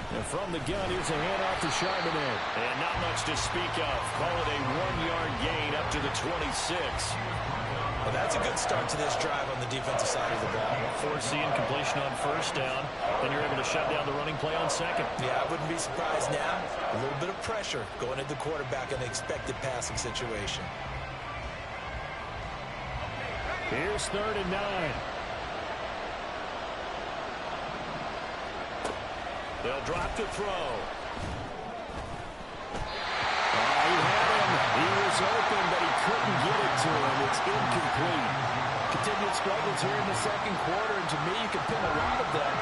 And from the gun, here's a handoff to Charbonnet. And not much to speak of. Call it a 1-yard gain up to the 26. Well, that's a good start to this drive on the defensive side of the ball. Force the incompletion on 1st down. Then you're able to shut down the running play on 2nd. Yeah, I wouldn't be surprised now. A little bit of pressure going at the quarterback in an expected passing situation. Here's 3rd and 9. They'll drop to throw. He had him. He was open, but he couldn't get it to him. It's incomplete. Continued struggles here in the 2nd quarter, and to me, you can pin a lot of them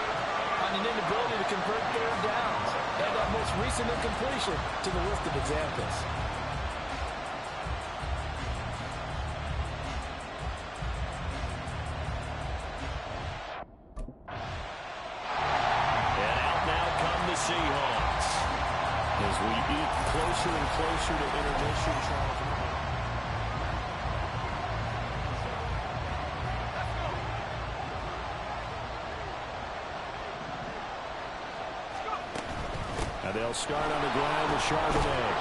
on an inability to convert 3rd downs. And that most recent incompletion to the list of examples. Seahawks. As we eat closer and closer to intermission. Now they'll start on the ground with Charbonnet.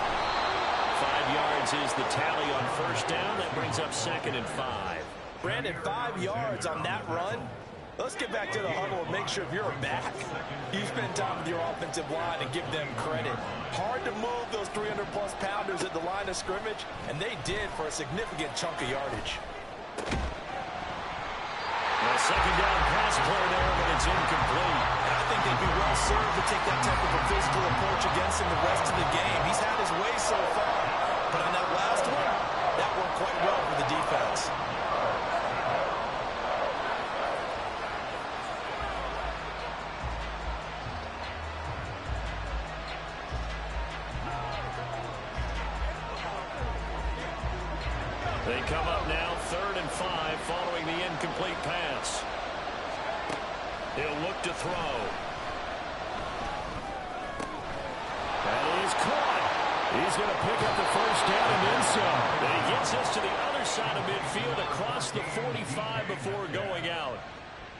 5 yards is the tally on 1st down. That brings up 2nd and 5. Brandon, 5 yards on that run. Let's get back to the huddle and make sure if you're a back, you spend time with your offensive line and give them credit. Hard to move those 300-plus pounders at the line of scrimmage, and they did for a significant chunk of yardage. A 2nd down pass play there, but it's incomplete. And I think they'd be well served to take that type of a physical approach against him the rest of the game. He's had his way so far, but on that last one, that worked quite well for the defense. They come up now 3rd and 5 following the incomplete pass. He'll look to throw. That is caught. He's going to pick up the 1st down and then some. And he gets us to the other side of midfield across the 45 before going out.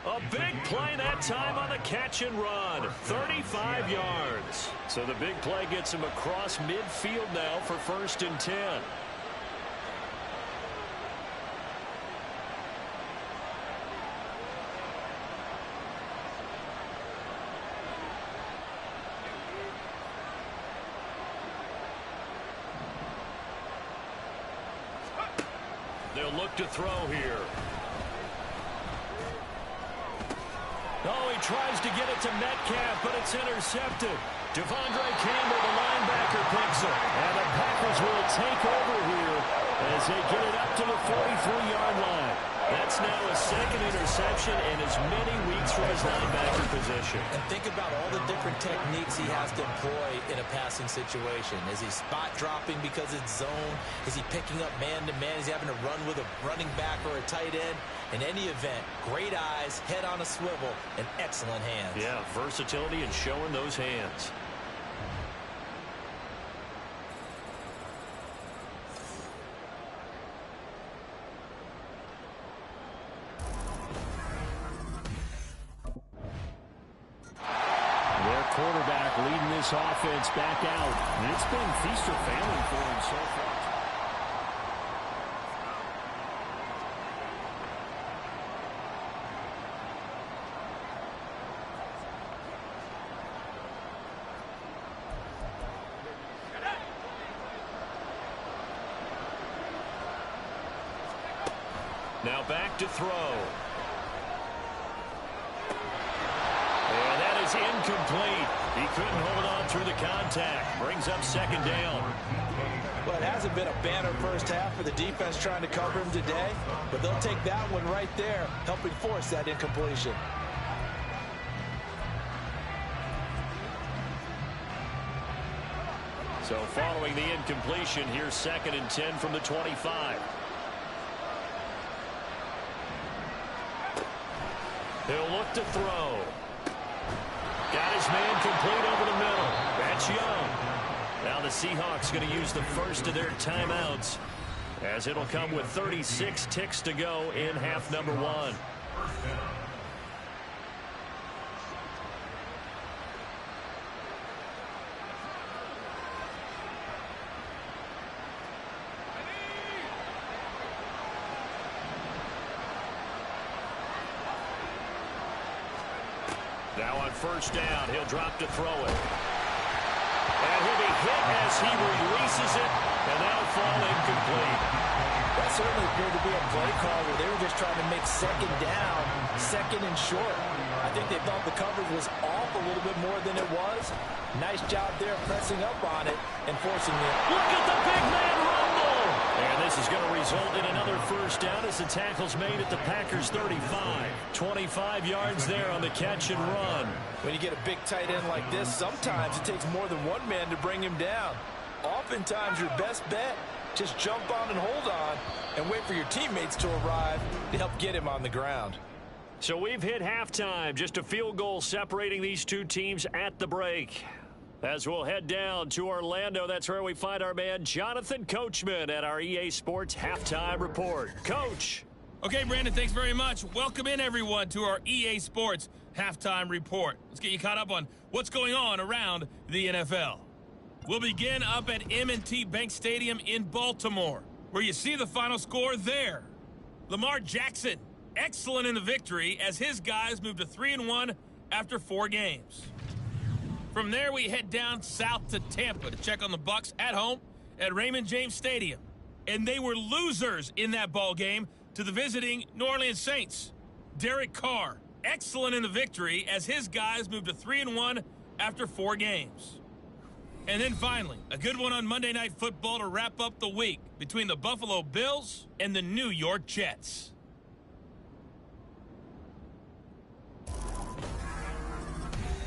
A big play that time on the catch and run. 35 yards. So the big play gets him across midfield now for 1st and 10. They'll look to throw here. Oh, he tries to get it to Metcalf, but it's intercepted. Devondre Campbell, the linebacker, picks it. And the Packers will take over here as they get it up to the 43-yard line. That's now a 2nd interception in as many weeks from his linebacker position. And think about all the different techniques he has to employ in a passing situation. Is he spot dropping because it's zone? Is he picking up man-to-man? Is he having to run with a running back or a tight end? In any event, great eyes, head on a swivel, and excellent hands. Yeah, versatility and showing those hands. Quarterback leading this offense back out. And it's been feast or famine for him so far. Now back to throw. And that is incomplete. He couldn't hold on through the contact. Brings up 2nd down. Well, it hasn't been a banner first half for the defense trying to cover him today, but they'll take that one right there, helping force that incompletion. So following the incompletion, here's 2nd and 10 from the 25. He'll look to throw. Got his man complete over the middle. That's Young. Now the Seahawks going to use the first of their timeouts, as it'll come with 36 ticks to go in half number 1. Now on first down, he'll drop to throw it. And he'll be hit as he releases it, and that'll fall incomplete. That certainly appeared to be a play call where they were just trying to make 2nd down, 2nd and short. I think they thought the coverage was off a little bit more than it was. Nice job there pressing up on it and forcing it. Look at the big man rumble! And this is going to result in another first down as the tackle's made at the Packers' 35. 25 yards there on the catch and run. When you get a big tight end like this, sometimes it takes more than one man to bring him down. Oftentimes your best bet, just jump on and hold on and wait for your teammates to arrive to help get him on the ground. So we've hit halftime, just a field goal separating these two teams at the break. As we'll head down to Orlando, that's where we find our man Jonathan Coachman at our EA Sports Halftime Report. Coach. Okay, Brandon, thanks very much. Welcome in, everyone, to our EA Sports Halftime Report. Let's get you caught up on what's going on around the NFL. We'll begin up at M&T Bank Stadium in Baltimore, where you see the final score there. Lamar Jackson, excellent in the victory as his guys move to 3-1 after 4 games. From there, we head down south to Tampa to check on the Bucs at home at Raymond James Stadium. And they were losers in that ball game to the visiting New Orleans Saints. Derek Carr, excellent in the victory as his guys moved to 3-1 after 4 games. And then finally, a good one on Monday Night Football to wrap up the week between the Buffalo Bills and the New York Jets.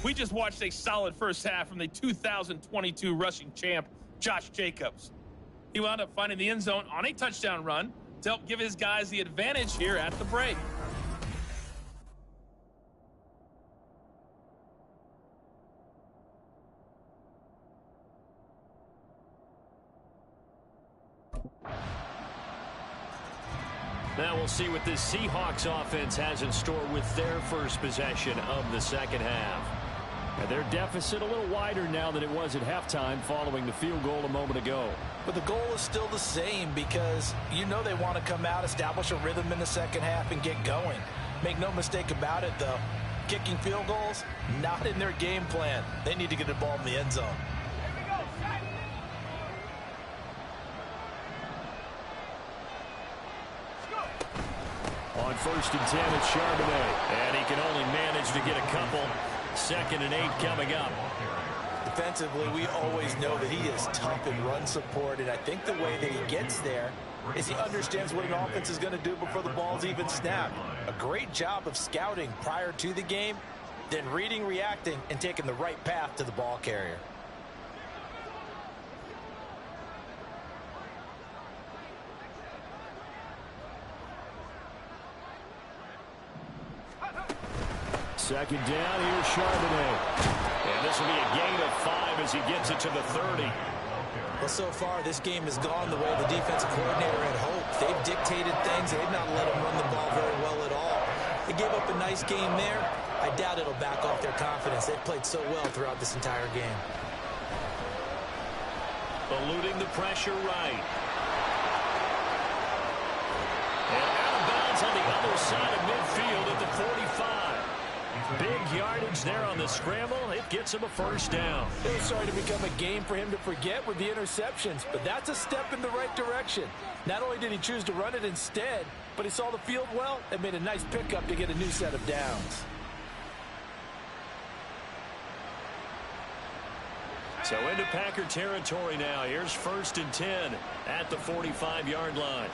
We just watched a solid first half from the 2022 rushing champ, Josh Jacobs. He wound up finding the end zone on a touchdown run to help give his guys the advantage here at the break. Now we'll see what this Seahawks offense has in store with their first possession of the second half. And their deficit a little wider now than it was at halftime following the field goal a moment ago. But the goal is still the same because you know they want to come out, establish a rhythm in the second half, and get going. Make no mistake about it, though. Kicking field goals, not in their game plan. They need to get the ball in the end zone. On first and 10, it's Charbonnet. And he can only manage to get a couple. 2nd and 8 coming up. Defensively, we always know that he is tough in run support, and I think the way that he gets there is he understands what an offense is going to do before the ball's even snapped. A great job of scouting prior to the game, then reading, reacting, and taking the right path to the ball carrier. Second down, here's Charbonnet. And this will be a gain of 5 as he gets it to the 30. Well, so far, this game has gone the way the defensive coordinator had hoped. They've dictated things. They've not let him run the ball very well at all. They gave up a nice game there. I doubt it'll back off their confidence. They've played so well throughout this entire game. Eluding the pressure right. And out of bounds on the other side of midfield at the 45. Big yardage there on the scramble. It gets him a first down. It was starting to become a game for him to forget with the interceptions, but that's a step in the right direction. Not only did he choose to run it instead, but he saw the field well and made a nice pickup to get a new set of downs. So into Packer territory now. Here's first and 10 at the 45-yard line.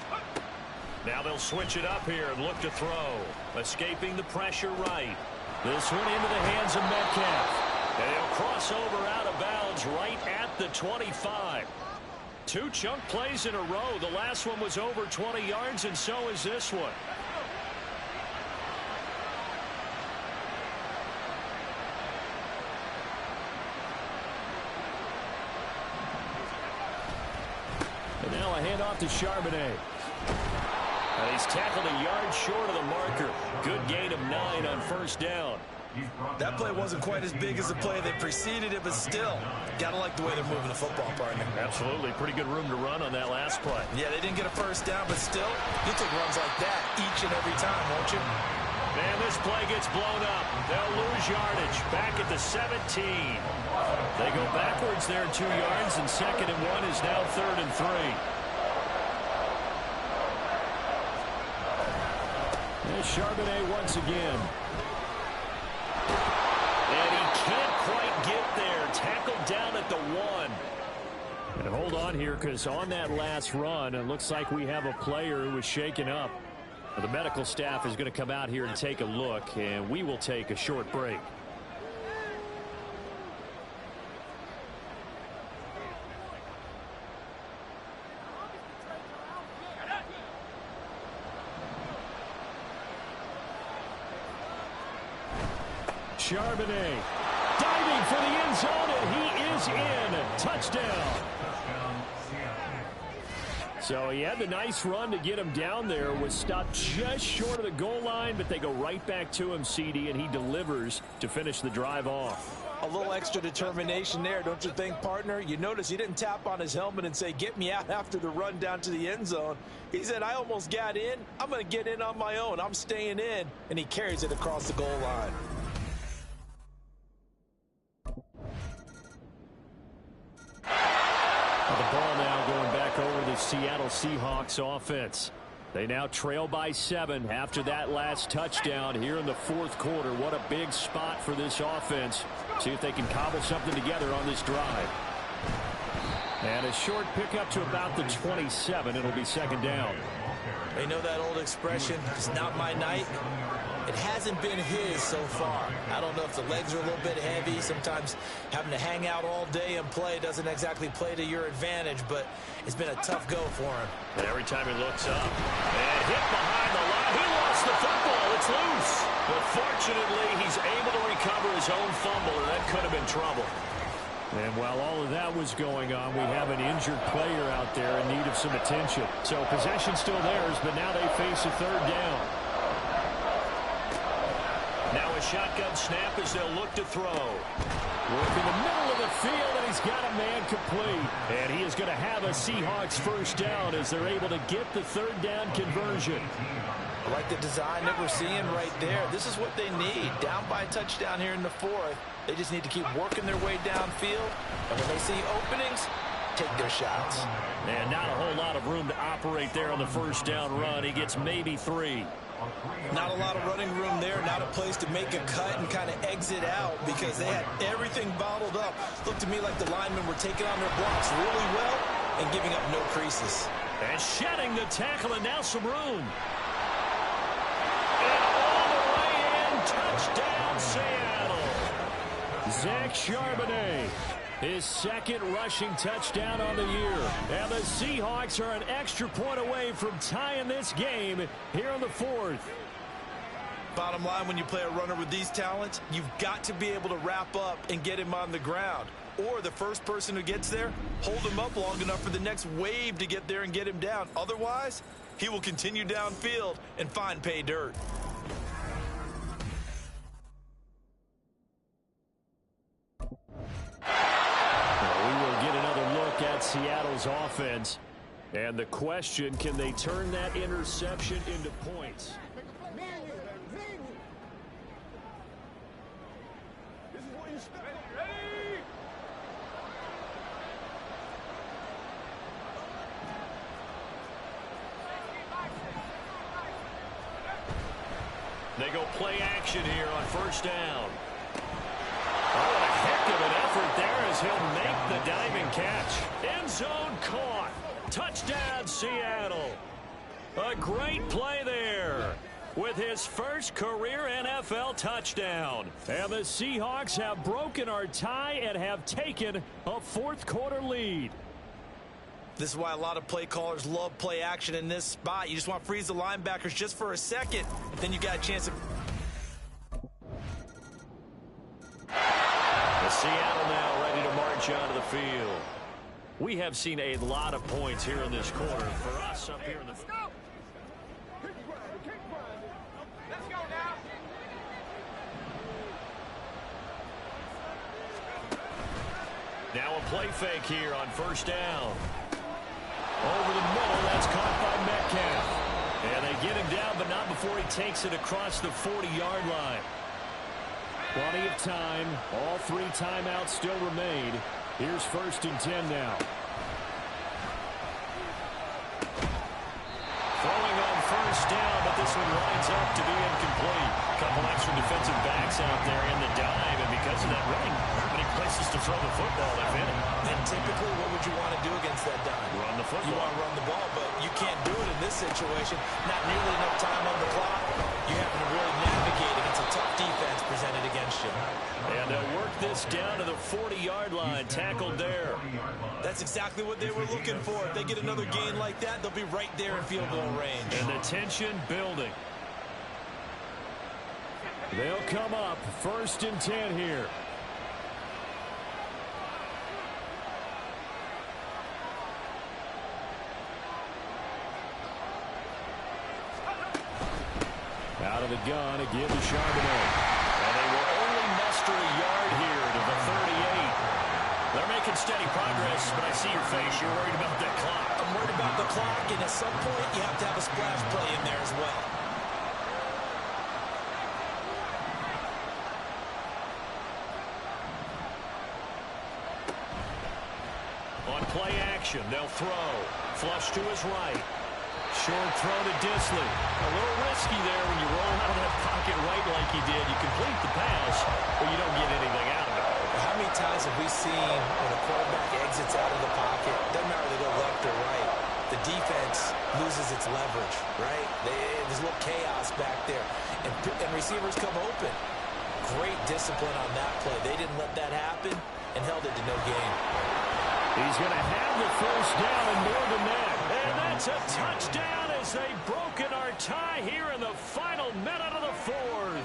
Now they'll switch it up here and look to throw. Escaping the pressure right. This one into the hands of Metcalf. And he'll cross over out of bounds right at at the 25. 2 chunk plays in a row. The last one was over 20 yards, and so is this one. And now a handoff to Charbonnet. And he's tackled a yard short of the marker. Good gain of 9 on first down. That play wasn't quite as big as the play that preceded it, but still, gotta like the way they're moving the football, partner. Absolutely. Pretty good room to run on that last play. Yeah, they didn't get a first down, but still, you'll take runs like that each and every time, won't you? Man, this play gets blown up. They'll lose yardage. Back at the 17. They go backwards there 2 yards, and 2nd and 1 is now 3rd and 3. There's Charbonnet once again. And he can't quite get there. Tackled down at the 1. And hold on here, because on that last run, it looks like we have a player who was shaken up. The medical staff is going to come out here and take a look, and we will take a short break. Charbonnet diving for the end zone, and he is in. Touchdown. So he had the nice run to get him down there, was stopped just short of the goal line, but they go right back to him, CD, and he delivers to finish the drive off. A little extra determination there, don't you think, partner? You notice he didn't tap on his helmet and say, get me out after the run down to the end zone. He said, I almost got in. I'm going to get in on my own. I'm staying in. And he carries it across the goal line. The ball now going back over the Seattle Seahawks offense. They now trail by 7 after that last touchdown here in the 4th quarter. What a big spot for this offense. See if they can cobble something together on this drive. And a short pickup to about the 27. It'll be 2nd down. They know that old expression, it's not my night. It hasn't been his so far. I don't know if the legs are a little bit heavy. Sometimes having to hang out all day and play doesn't exactly play to your advantage, but it's been a tough go for him. And every time he looks up, and hit behind the line. He lost the football. It's loose. But fortunately, he's able to recover his own fumble, and that could have been trouble. And while all of that was going on, we have an injured player out there in need of some attention. So possession still theirs, but now they face a 3rd down. Now a shotgun snap as they'll look to throw. Work in the middle of the field, and he's got a man complete. And he is going to have a Seahawks 1st down as they're able to get the 3rd down conversion. I like the design that we're seeing right there. This is what they need. Down by a touchdown here in the 4th. They just need to keep working their way downfield. And when they see openings, take their shots. And not a whole lot of room to operate there on the 1st down run. He gets maybe 3. Not a lot of running room there, not a place to make a cut and kind of exit out because they had everything bottled up. Looked to me like the linemen were taking on their blocks really well and giving up no creases. And shedding the tackle, and now some room. And all the way in, touchdown Seattle. Zach Charbonnet, his 2nd rushing touchdown on the year. And the Seahawks are an extra point away from tying this game here in the 4th. Bottom line, when you play a runner with these talents, you've got to be able to wrap up and get him on the ground. Or the first person who gets there, hold him up long enough for the next wave to get there and get him down. Otherwise, he will continue downfield and find pay dirt. Seattle's offense. And the question, can they turn that interception into points? They go play action here on 1st down. Oh, a heck of an effort there as he'll make the diving catch. End zone caught. Touchdown, Seattle. A great play there. with his first career NFL touchdown. And the Seahawks have broken our tie and have taken a fourth-quarter lead. This is why a lot of play callers love play action in this spot. You just want to freeze the linebackers just for a second. Then you got a chance to... The Seattle now ready to march onto the field. We have seen a lot of points here in this quarter. For us up here in the... Now a play fake here on first down. Over the middle, that's caught by Metcalf. And they get him down, but not before he takes it across the 40-yard line. Plenty of time. All 3 timeouts still remain. Here's 1st and 10 now. Throwing on first down, but this one lines up to be incomplete. A couple extra defensive backs out there in the dime, and because of that, really not many places to throw the football, if any. And typically, what would you want to do against that dime? Run the football. You want to run the ball, but you can't do it in this situation. Not nearly enough time on the clock. You have to really navigate against a tough defense presented against you. And they'll work this down to the 40-yard line, tackled there. That's exactly what they were looking for. If they get another gain like that, they'll be right there in field goal range. And the tension building. They'll come up 1st and 10 here. Out of the gun, again to Charbonnet. And they will only muster a yard here to the 38. They're making steady progress, but I see your face. You're worried about that clock. I'm worried about the clock, and at some point, you have to have a splash play in there as well. On play action, they'll throw. Flush to his right. Short throw to Disley. A little risky there when you roll out of that pocket right like he did. You complete the pass, but you don't get anything out of it. How many times have we seen when a quarterback exits out of the pocket, doesn't matter if they go left or right, the defense loses its leverage, right? There's a little chaos back there, and receivers come open. Great discipline on that play. They didn't let that happen and held it to no gain. He's going to have the first down and more than that. And that's a touchdown as they've broken our tie here in the final minute of the 4th.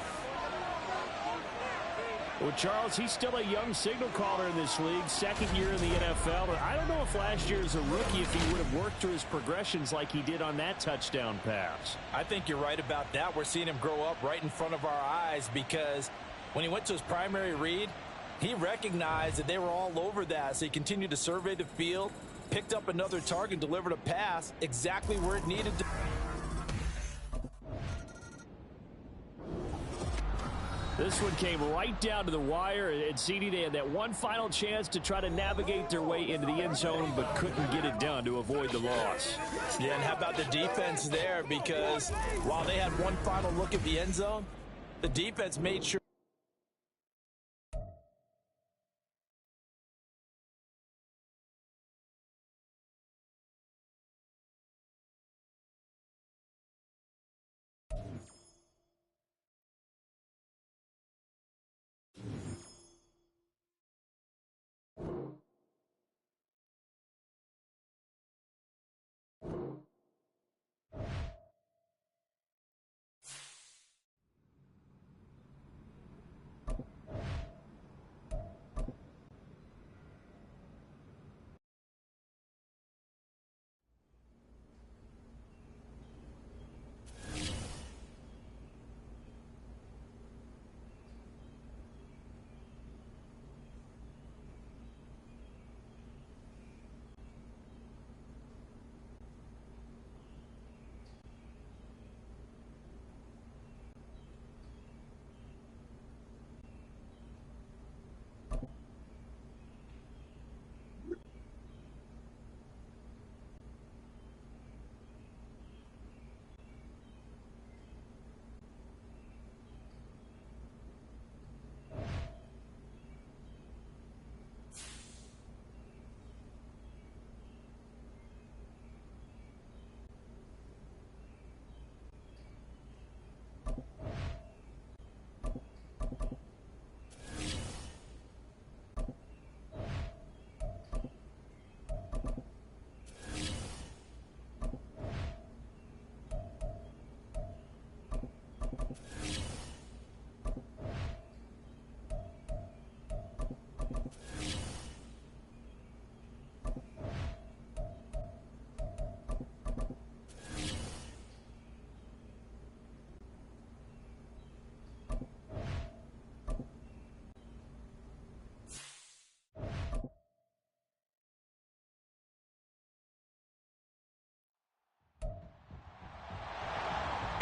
Well, Charles, he's still a young signal caller in this league, 2nd year in the NFL. But I don't know if last year as a rookie, if he would have worked through his progressions like he did on that touchdown pass. I think you're right about that. We're seeing him grow up right in front of our eyes because when he went to his primary read, he recognized that they were all over that, so he continued to survey the field, picked up another target, delivered a pass exactly where it needed to. This one came right down to the wire, and CD, they had that one final chance to try to navigate their way into the end zone, but couldn't get it done to avoid the loss. Yeah, and how about the defense there? Because while they had one final look at the end zone, the defense made sure.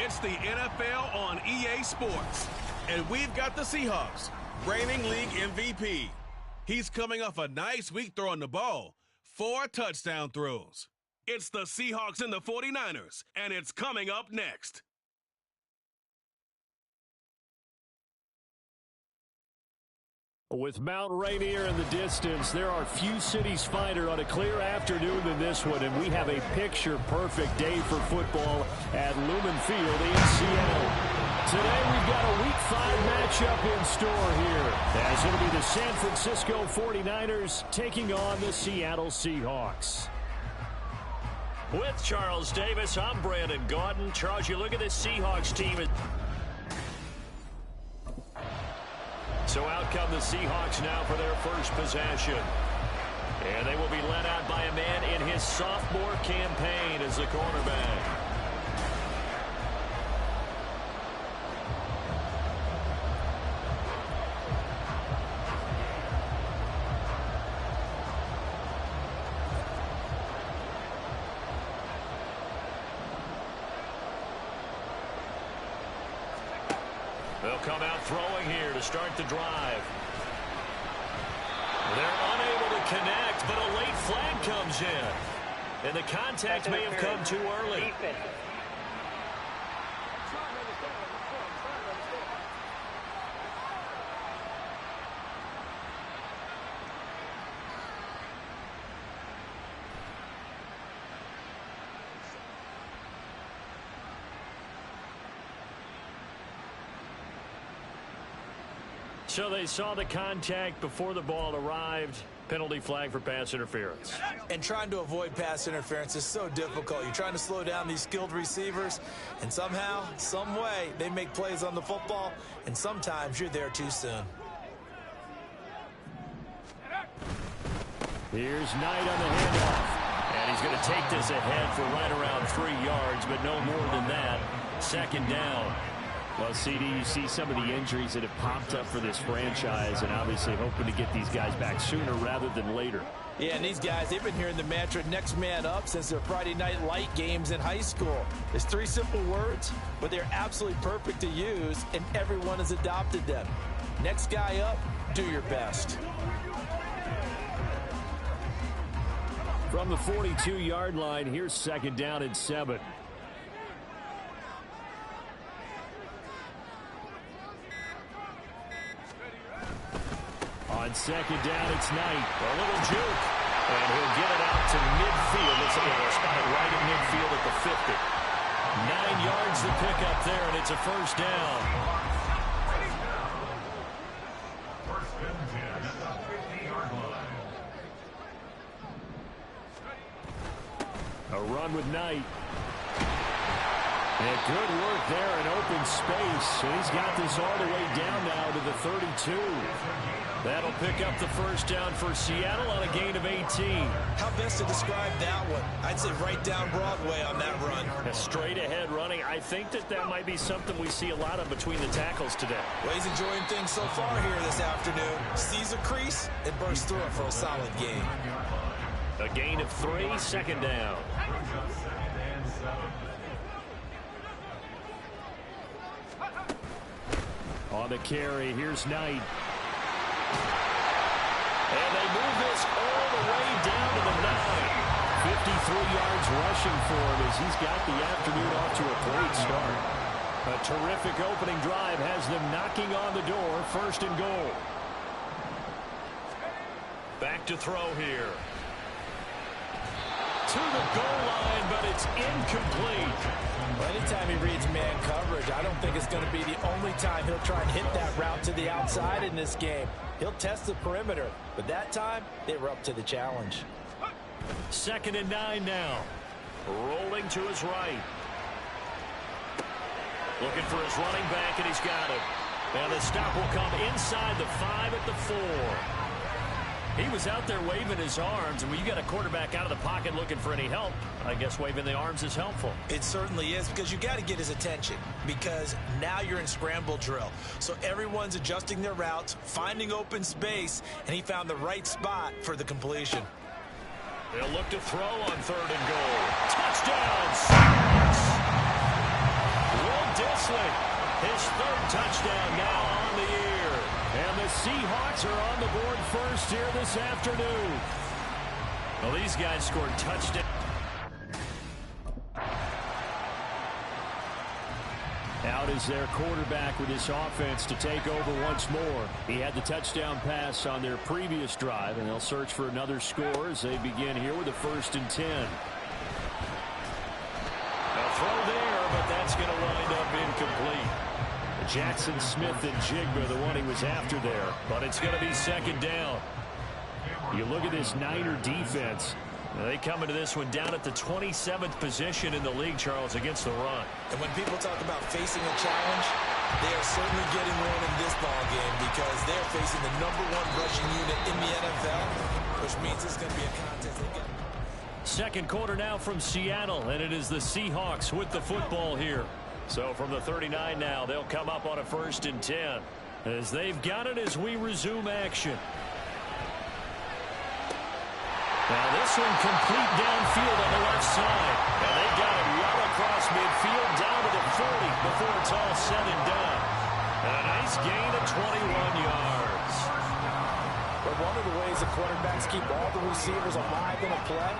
It's the NFL on EA Sports. And we've got the Seahawks, reigning league MVP. He's coming off a nice week throwing the ball. 4 touchdown throws. It's the Seahawks and the 49ers, and it's coming up next. With Mount Rainier in the distance, there are few cities finer on a clear afternoon than this one, and we have a picture-perfect day for football at Lumen Field in Seattle. Today we've got a Week 5 matchup in store here, as it'll be the San Francisco 49ers taking on the Seattle Seahawks. With Charles Davis, I'm Brandon Gaudin. Charles, you look at this Seahawks team. So out come the Seahawks now for their first possession. And they will be led out by a man in his sophomore campaign as the cornerback. They'll come out throwing here to start the drive. They're unable to connect, but a late flag comes in. And the contact may have come too early. So they saw the contact before the ball arrived. Penalty flag for pass interference. And trying to avoid pass interference is so difficult. You're trying to slow down these skilled receivers, and somehow, some way, they make plays on the football, and sometimes you're there too soon. Here's Knight on the handoff. And he's going to take this ahead for right around 3 yards, but no more than that. Second down. Well, CD, you see some of the injuries that have popped up for this franchise, and obviously hoping to get these guys back sooner rather than later. Yeah, and these guys, they've been hearing the mantra next man up since their Friday night light games in high school. It's 3 simple words, but they're absolutely perfect to use, and everyone has adopted them. Next guy up, do your best. From the 42-yard line, here's second down and 7. On second down, it's Knight. A little juke. And he'll get it out to midfield. It's a spot right at midfield at the 50. 9 yards to pick up there, and it's a first down. A run with Knight. And good work there in open space. And he's got this all the way down now to the 32. That'll pick up the first down for Seattle on a gain of 18. How best to describe that one? I'd say right down Broadway on that run. Straight ahead running. I think that might be something we see a lot of between the tackles today. Well, he's enjoying things so far here this afternoon. Sees a crease and bursts through it for a solid gain. A gain of 3, second down. On the carry, here's Knight. And they move this all the way down to the 9. 53 yards rushing for him as he's got the afternoon off to a great start. A terrific opening drive has them knocking on the door, first and goal. Back to throw here. To the goal line, but it's incomplete. Well, anytime he reads man coverage, I don't think it's going to be the only time he'll try and hit that route to the outside in this game. He'll test the perimeter, but that time, they were up to the challenge. Second and 9 now. Rolling to his right. Looking for his running back, and he's got it. And the stop will come inside the 5 at the 4. He was out there waving his arms, and when you got a quarterback out of the pocket looking for any help, I guess waving the arms is helpful. It certainly is, because you got to get his attention, because now you're in scramble drill. So everyone's adjusting their routes, finding open space, and he found the right spot for the completion. They'll look to throw on 3rd and goal. Touchdown, Seahawks! Disley. His third touchdown now on the year. And the Seahawks are on the board first here this afternoon. Well, these guys scored touchdowns. Out is their quarterback with his offense to take over once more. He had the touchdown pass on their previous drive, and they'll search for another score as they begin here with a 1st and 10. A throw there, but that's going to wind up incomplete. Jackson Smith and Jigba, the one he was after there, but it's going to be 2nd down. You look at this Niner defense. They come into this one down at the 27th position in the league, Charles, against the run. And when people talk about facing a challenge, they are certainly getting one in this ball game because they're facing the #1 rushing unit in the NFL, which means it's going to be a contest. Second quarter now from Seattle, and it is the Seahawks with the football here. So from the 39 now, they'll come up on a 1st and 10 as they've got it as we resume action. Now this one complete downfield on the left side. And they got it well across midfield down to the 40 before it's all said and done. And a nice gain of 21 yards. But one of the ways the quarterbacks keep all the receivers alive in a play,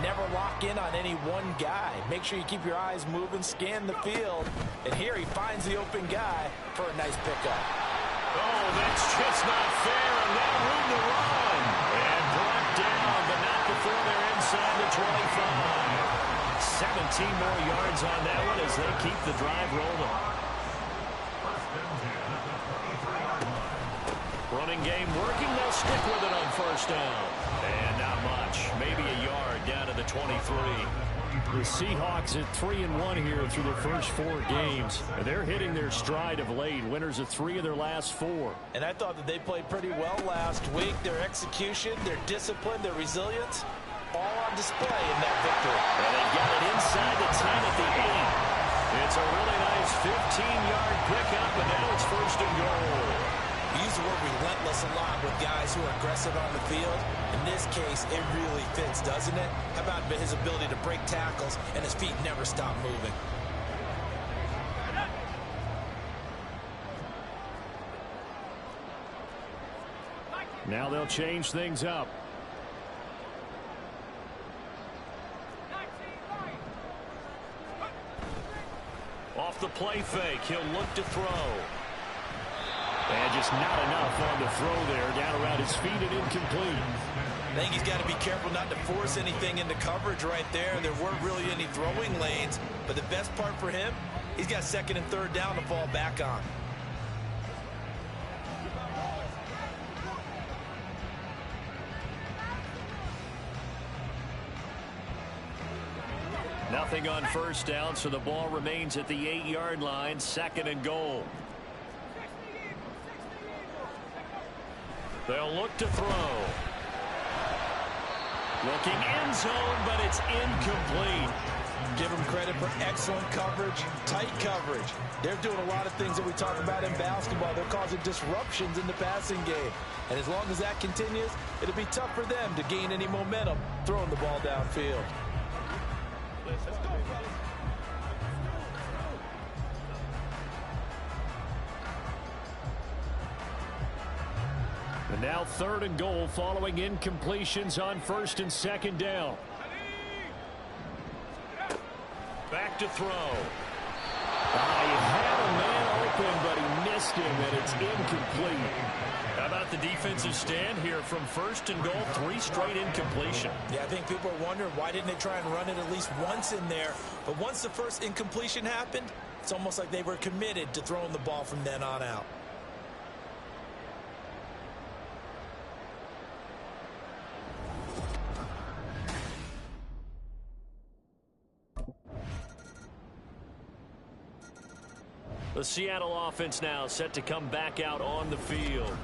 never lock in on any one guy. Make sure you keep your eyes moving, scan the field. And here he finds the open guy for a nice pickup. Oh, that's just not fair. And now room to run. And brought down, but not before they're inside the 25. 17 more yards on that one as they keep the drive rolling. Running game working. They'll stick with it on 1st down. And not much. Maybe a yard down to the 23. The Seahawks at 3-1 here through the first 4 games. And they're hitting their stride of late. Winners of 3 of their last 4. And I thought that they played pretty well last week. Their execution, their discipline, their resilience, all on display in that victory. And they got it inside the 10 at the 8. It's a really nice 15-yard pickup, and now it's 1st and goal. We use the word relentless a lot with guys who are aggressive on the field. In this case, it really fits, doesn't it? How about his ability to break tackles and his feet never stop moving? Now they'll change things up. Off the play fake, he'll look to throw. And just not enough on the throw there. Down around his feet and incomplete. I think he's got to be careful not to force anything into coverage right there. There weren't really any throwing lanes. But the best part for him, he's got 2nd and 3rd down to fall back on. Nothing on 1st down, so the ball remains at the 8-yard line. 2nd and goal. They'll look to throw. Looking end zone, but it's incomplete. Give them credit for excellent coverage, tight coverage. They're doing a lot of things that we talk about in basketball. They're causing disruptions in the passing game. And as long as that continues, it'll be tough for them to gain any momentum throwing the ball downfield. And now 3rd and goal following incompletions on 1st and 2nd down. Back to throw. He had a man open, but he missed him, and it's incomplete. How about the defensive stand here from 1st and goal? 3 straight incompletion. Yeah, I think people are wondering why didn't they try and run it at least once in there. But once the first incompletion happened, it's almost like they were committed to throwing the ball from then on out. The Seattle offense now set to come back out on the field.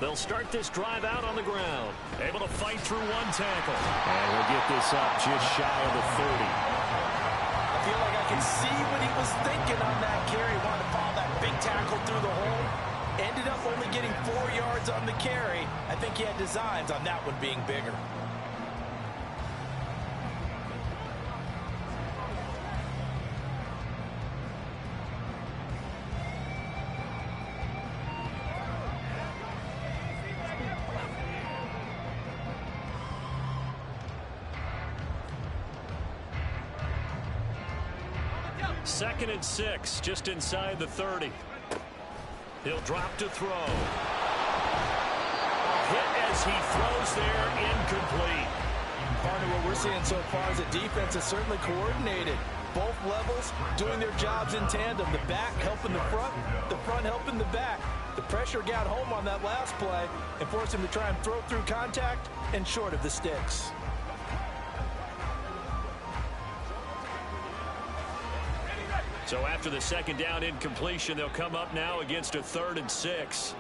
They'll start this drive out on the ground. Able to fight through one tackle. And he'll get this up just shy of the 30. I feel like I can see what he was thinking on that carry. He wanted to follow that big tackle through the hole. Ended up only getting 4 yards on the carry. I think he had designs on that one being bigger. Second and 6, just inside the 30. He'll drop to throw. Hit as he throws there, incomplete. Partner, what we're seeing so far is the defense is certainly coordinated. Both levels doing their jobs in tandem. The back helping the front helping the back. The pressure got home on that last play and forced him to try and throw through contact and short of the sticks. So after the second down incompletion, they'll come up now against a 3rd and 6.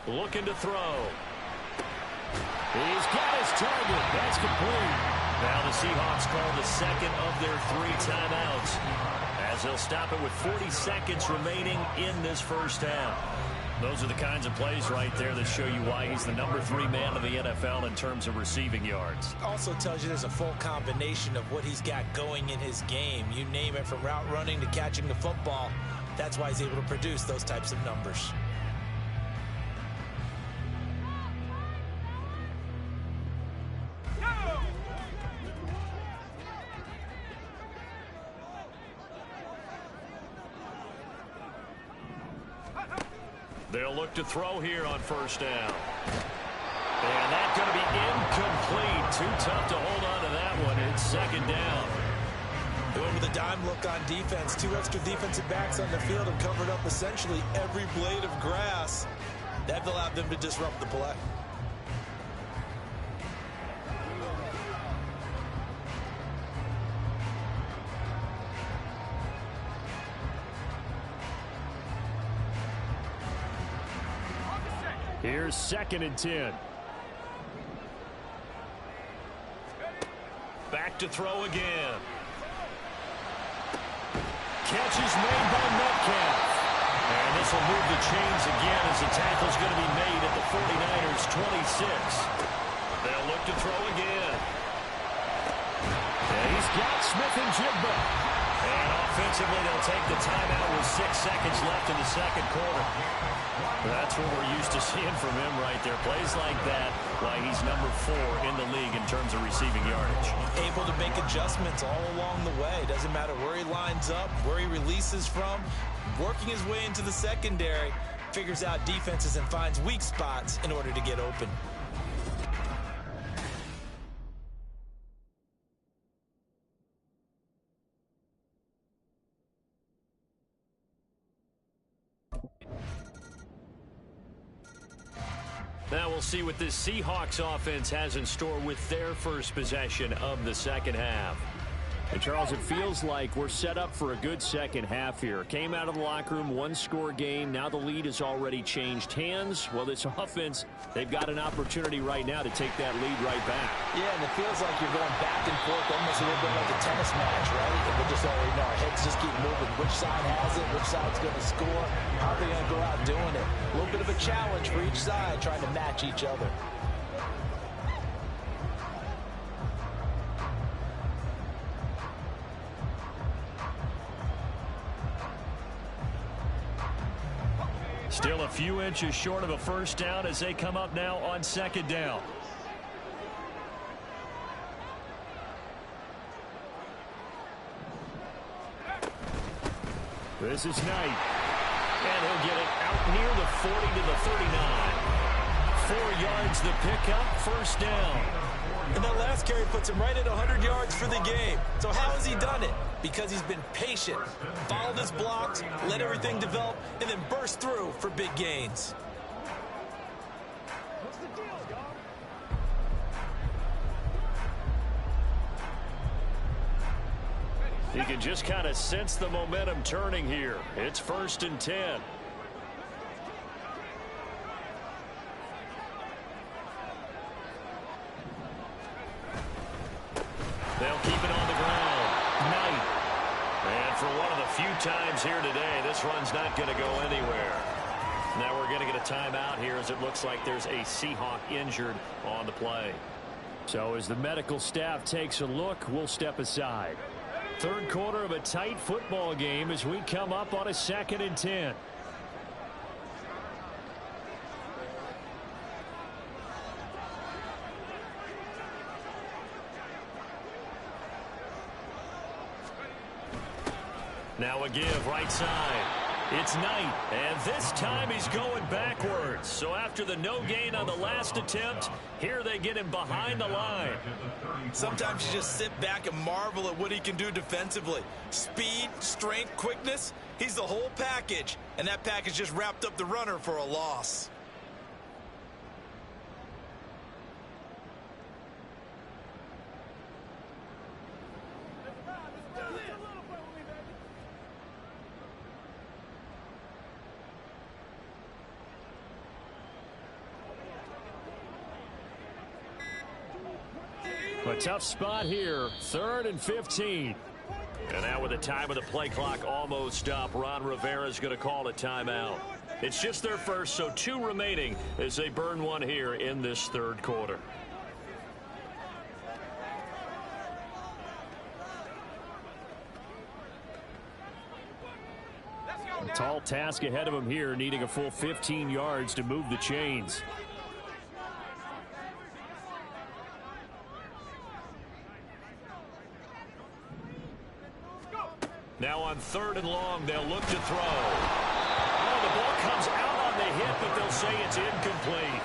Looking to throw. He's got his target. That's complete. Now the Seahawks call the second of their 3 timeouts, as they'll stop it with 40 seconds remaining in this first half. Those are the kinds of plays right there that show you why he's the number 3 man of the NFL in terms of receiving yards. Also tells you there's a full combination of what he's got going in his game. You name it, from route running to catching the football. That's why he's able to produce those types of numbers. They'll look to throw here on first down. And that's going to be incomplete. Too tough to hold on to that one. It's second down. Going with a dime look on defense. 2 extra defensive backs on the field have covered up essentially every blade of grass. That allowed them to disrupt the play. Here's 2nd and 10. Back to throw again. Catch is made by Metcalf. And this will move the chains again as the tackle's going to be made at the 49ers' 26. They'll look to throw again. And he's got Smith-Njigba. And offensively, they'll take the timeout with 6 seconds left in the second quarter. That's what we're used to seeing from him right there. Plays like that, why he's number 4 in the league in terms of receiving yardage. Able to make adjustments all along the way. Doesn't matter where he lines up, where he releases from. Working his way into the secondary, figures out defenses and finds weak spots in order to get open. Now we'll see what this Seahawks offense has in store with their first possession of the second half. And Charles, it feels like we're set up for a good second half here. Came out of the locker room, 1-score game. Now the lead has already changed hands. Well, this offense, they've got an opportunity right now to take that lead right back. Yeah, and it feels like you're going back and forth, almost a little bit like a tennis match, right? And we just already know our heads just keep moving. Which side has it? Which side's going to score? How are they going to go out doing it? A little bit of a challenge for each side, trying to match each other. Still a few inches short of a first down as they come up now on second down. This is Knight. And he'll get it out near the 40 to the 39. 4 yards the pickup, first down. And that last carry puts him right at 100 yards for the game. So how has he done it? Because he's been patient, followed his blocks, let everything develop, and then burst through for big gains. What's the deal, y'all? You can just kind of sense the momentum turning here. It's 1st and 10. They'll keep it on the ground. Knight. And for one of the few times here today, this run's not going to go anywhere. Now we're going to get a timeout here as it looks like there's a Seahawk injured on the play. So as the medical staff takes a look, we'll step aside. Third quarter of a tight football game as we come up on a 2nd and 10. Now a give right side. It's Knight, and this time he's going backwards. So after the no gain on the last attempt, here they get him behind the line. Sometimes you just sit back and marvel at what he can do defensively. Speed, strength, quickness, he's the whole package. And that package just wrapped up the runner for a loss. A tough spot here. 3rd and 15. And now with the time of the play clock almost up, Ron Rivera's going to call a timeout. It's just their first, so 2 remaining as they burn one here in this 3rd quarter. Tall task ahead of him here, needing a full 15 yards to move the chains. Now on 3rd and long, they'll look to throw. Oh, the ball comes out on the hit, but they'll say it's incomplete.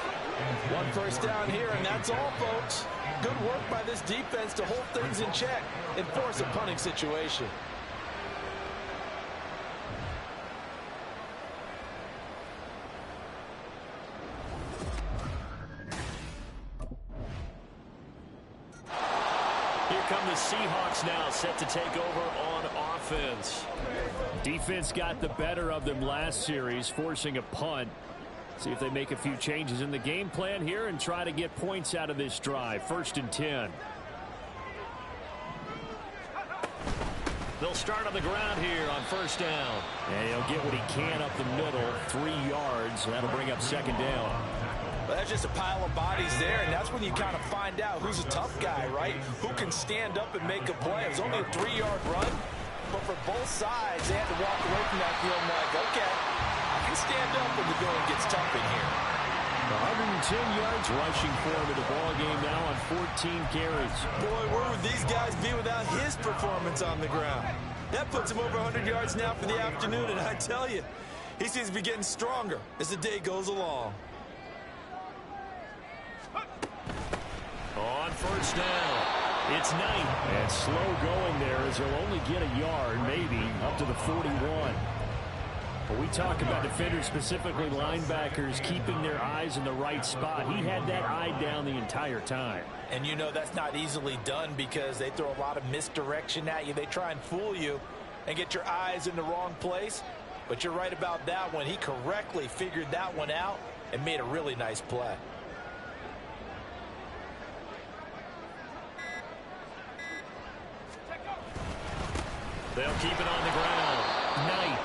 1 first down here, and that's all, folks. Good work by this defense to hold things in check and force a punting situation. Here come the Seahawks now, set to take over on offense. Defense got the better of them last series, forcing a punt. See if they make a few changes in the game plan here and try to get points out of this drive. 1st and 10. They'll start on the ground here on 1st down. And he'll get what he can up the middle, 3 yards. That'll bring up 2nd down. But that's just a pile of bodies there, and that's when you kind of find out who's a tough guy, right? Who can stand up and make a play. It was only a 3-yard run, but for both sides, they had to walk away from that feeling like, okay, I can stand up when the going gets tough in here. 110 yards rushing for him in the ball game now on 14 carries. Boy, where would these guys be without his performance on the ground? That puts him over 100 yards now for the afternoon, and I tell you, he seems to be getting stronger as the day goes along. On 1st down, it's Knight. And slow going there as he'll only get a yard, maybe, up to the 41. But we talk about defenders, specifically linebackers, keeping their eyes in the right spot. He had that eye down the entire time. And you know that's not easily done because they throw a lot of misdirection at you. They try and fool you and get your eyes in the wrong place. But you're right about that one. He correctly figured that one out and made a really nice play. They'll keep it on the ground. Knight.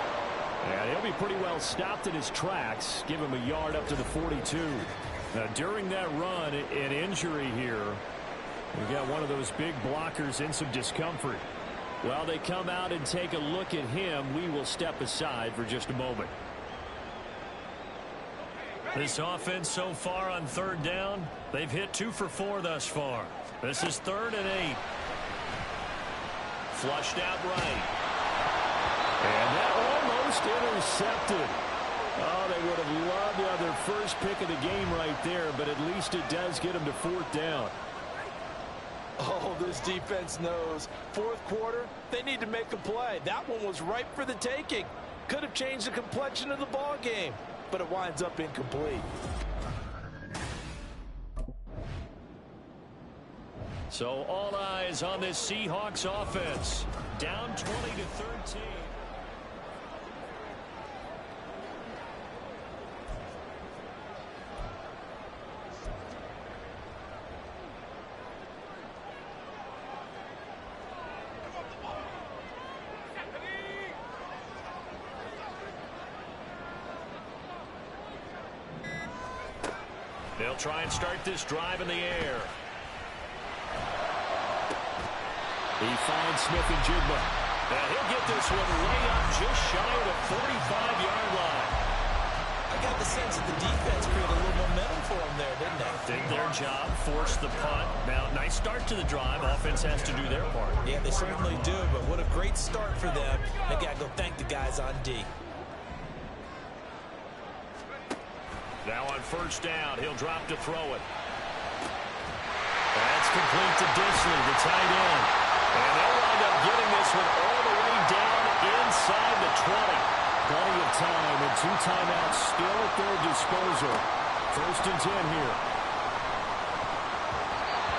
And he'll be pretty well stopped in his tracks. Give him a yard up to the 42. Now, during that run, an injury here. We got one of those big blockers in some discomfort. While they come out and take a look at him, we will step aside for just a moment. This offense so far on 3rd down, they've hit 2 for 4 thus far. This is 3rd and 8. Flushed out right. And that almost intercepted. Oh, they would have loved to have their first pick of the game right there, but at least it does get them to 4th down. Oh, this defense knows. 4th quarter, they need to make a play. That one was ripe for the taking. Could have changed the complexion of the ball game, but it winds up incomplete. So all eyes on this Seahawks offense. Down 20-13. They'll try and start this drive in the air. He finds Smith and Jigma. And he'll get this one way up just shy of the 45-yard line. I got the sense that the defense created a little momentum for them there, didn't they? Did their job, forced the punt. Now, nice start to the drive. Offense has to do their part. Yeah, they certainly do, but what a great start for them. They got to go thank the guys on D. Now on first down, he'll drop to throw it. That's complete to Disley, the tight end. And they'll wind up getting this one all the way down inside the 20. Plenty of time and 2 timeouts still at their disposal. First and 10 here.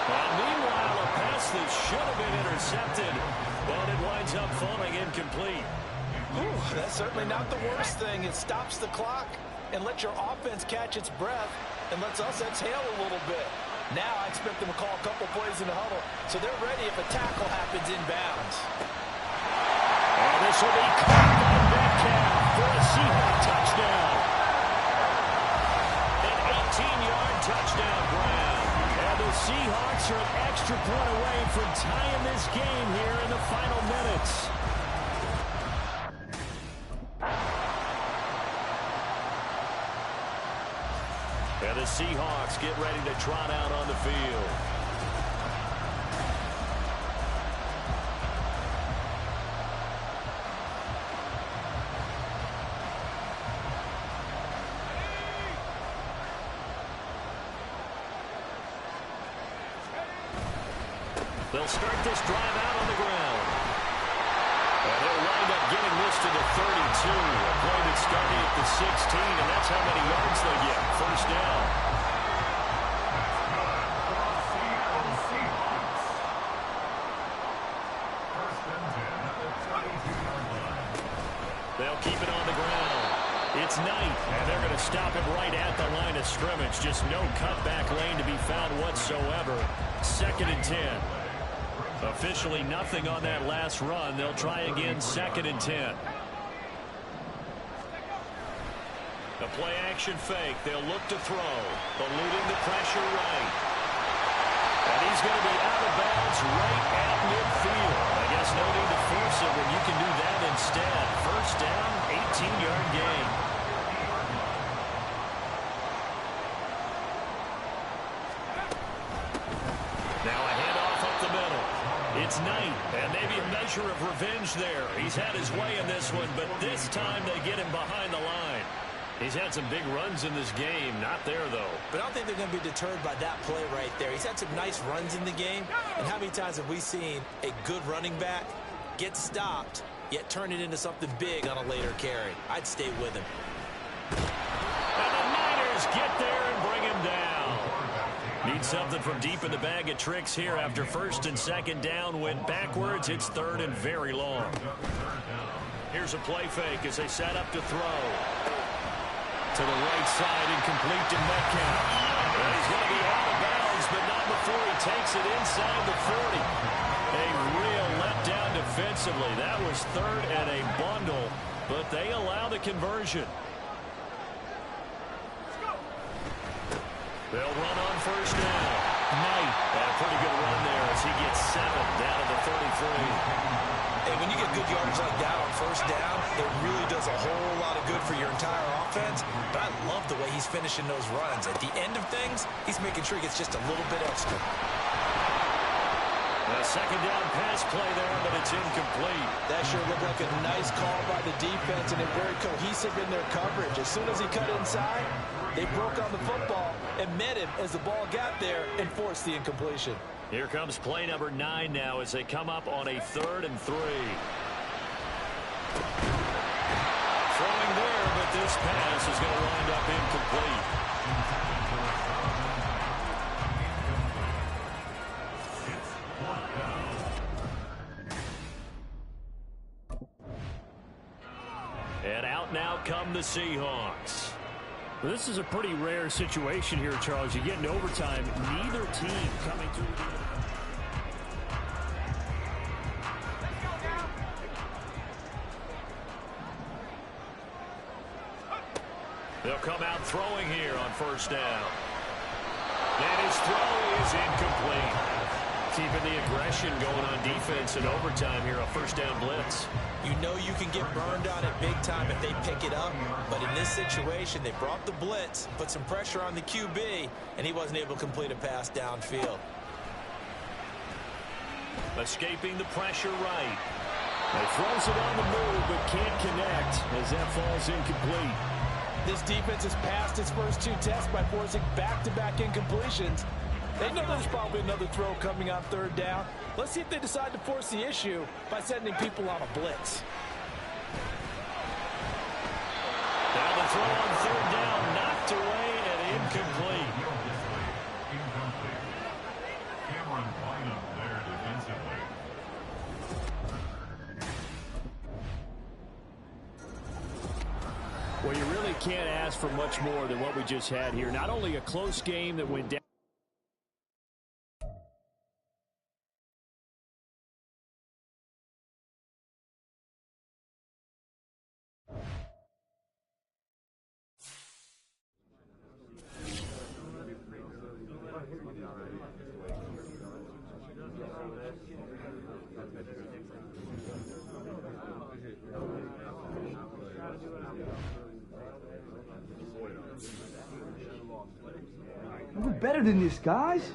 And meanwhile, a pass that should have been intercepted, but it winds up falling incomplete. Ooh, that's certainly not the worst thing. It stops the clock and lets your offense catch its breath and lets us exhale a little bit. Now I expect them to call a couple plays in the huddle so they're ready if a tackle happens inbounds. And this will be caught by Metcalf for a Seahawk touchdown. An 18-yard touchdown grab. And the Seahawks are an extra point away from tying this game here in the final minutes. And the Seahawks get ready to trot out on the field. They'll start this drive out on the ground. And they'll wind up getting this to the 32. A play that started at the 16, and that's how many yards they get. First down. They'll keep it on the ground. It's Knight, and they're going to stop him right at the line of scrimmage. Just no cutback lane to be found whatsoever. Second and 10. Officially nothing on that last run. They'll try again, second and 10. A play action fake. They'll look to throw. Eluding the pressure right. And he's going to be out of bounds right at midfield. I guess no need to force it when you can do that instead. First down, 18-yard gain. Now a handoff up the middle. It's Knight, and maybe a measure of revenge there. He's had his way in this one, but this time they get him behind the line. He's had some big runs in this game. Not there, though. But I don't think they're going to be deterred by that play right there. He's had some nice runs in the game. And how many times have we seen a good running back get stopped, yet turn it into something big on a later carry? I'd stay with him. And the Niners get there and bring him down. Need something from deep in the bag of tricks here after first and second down. Went backwards. It's third and very long. Here's a play fake as they set up to throw. To the right side, incomplete to Metcalf. And he's going to be out of bounds, but not before he takes it inside the 40. A real letdown defensively. That was third and a bundle, but they allow the conversion. They'll run on first down. Knight had a pretty good run there as he gets 7 down to the 33. And when you get good yardage like that on first down, it really does a whole lot of good for your entire offense. But I love the way he's finishing those runs. At the end of things, he's making sure he gets just a little bit extra. A second down pass play there, but it's incomplete. That sure looked like a nice call by the defense, and they're very cohesive in their coverage. As soon as he cut inside, they broke on the football and met him as the ball got there and forced the incompletion. Here comes play number 9 now as they come up on a 3rd and 3. Throwing there, but this pass is going to wind up incomplete. Out come the Seahawks. Well, this is a pretty rare situation here, Charles. You get in overtime, neither team coming through the... They'll come out throwing here on first down. And his throw is incomplete. Keeping the aggression going on defense in overtime here, a first down blitz. You know you can get burned on it big time if they pick it up, but in this situation, they brought the blitz, put some pressure on the QB, and he wasn't able to complete a pass downfield. Escaping the pressure right. He throws it on the move, but can't connect as that falls incomplete. This defense has passed its first two tests by forcing back-to-back incompletions. They know there's probably another throw coming on third down. Let's see if they decide to force the issue by sending people on a blitz. Now the throw on third down, knocked away and incomplete. Well, you really can't ask for much more than what we just had here. Not only a close game that went down. We're better than this, guys.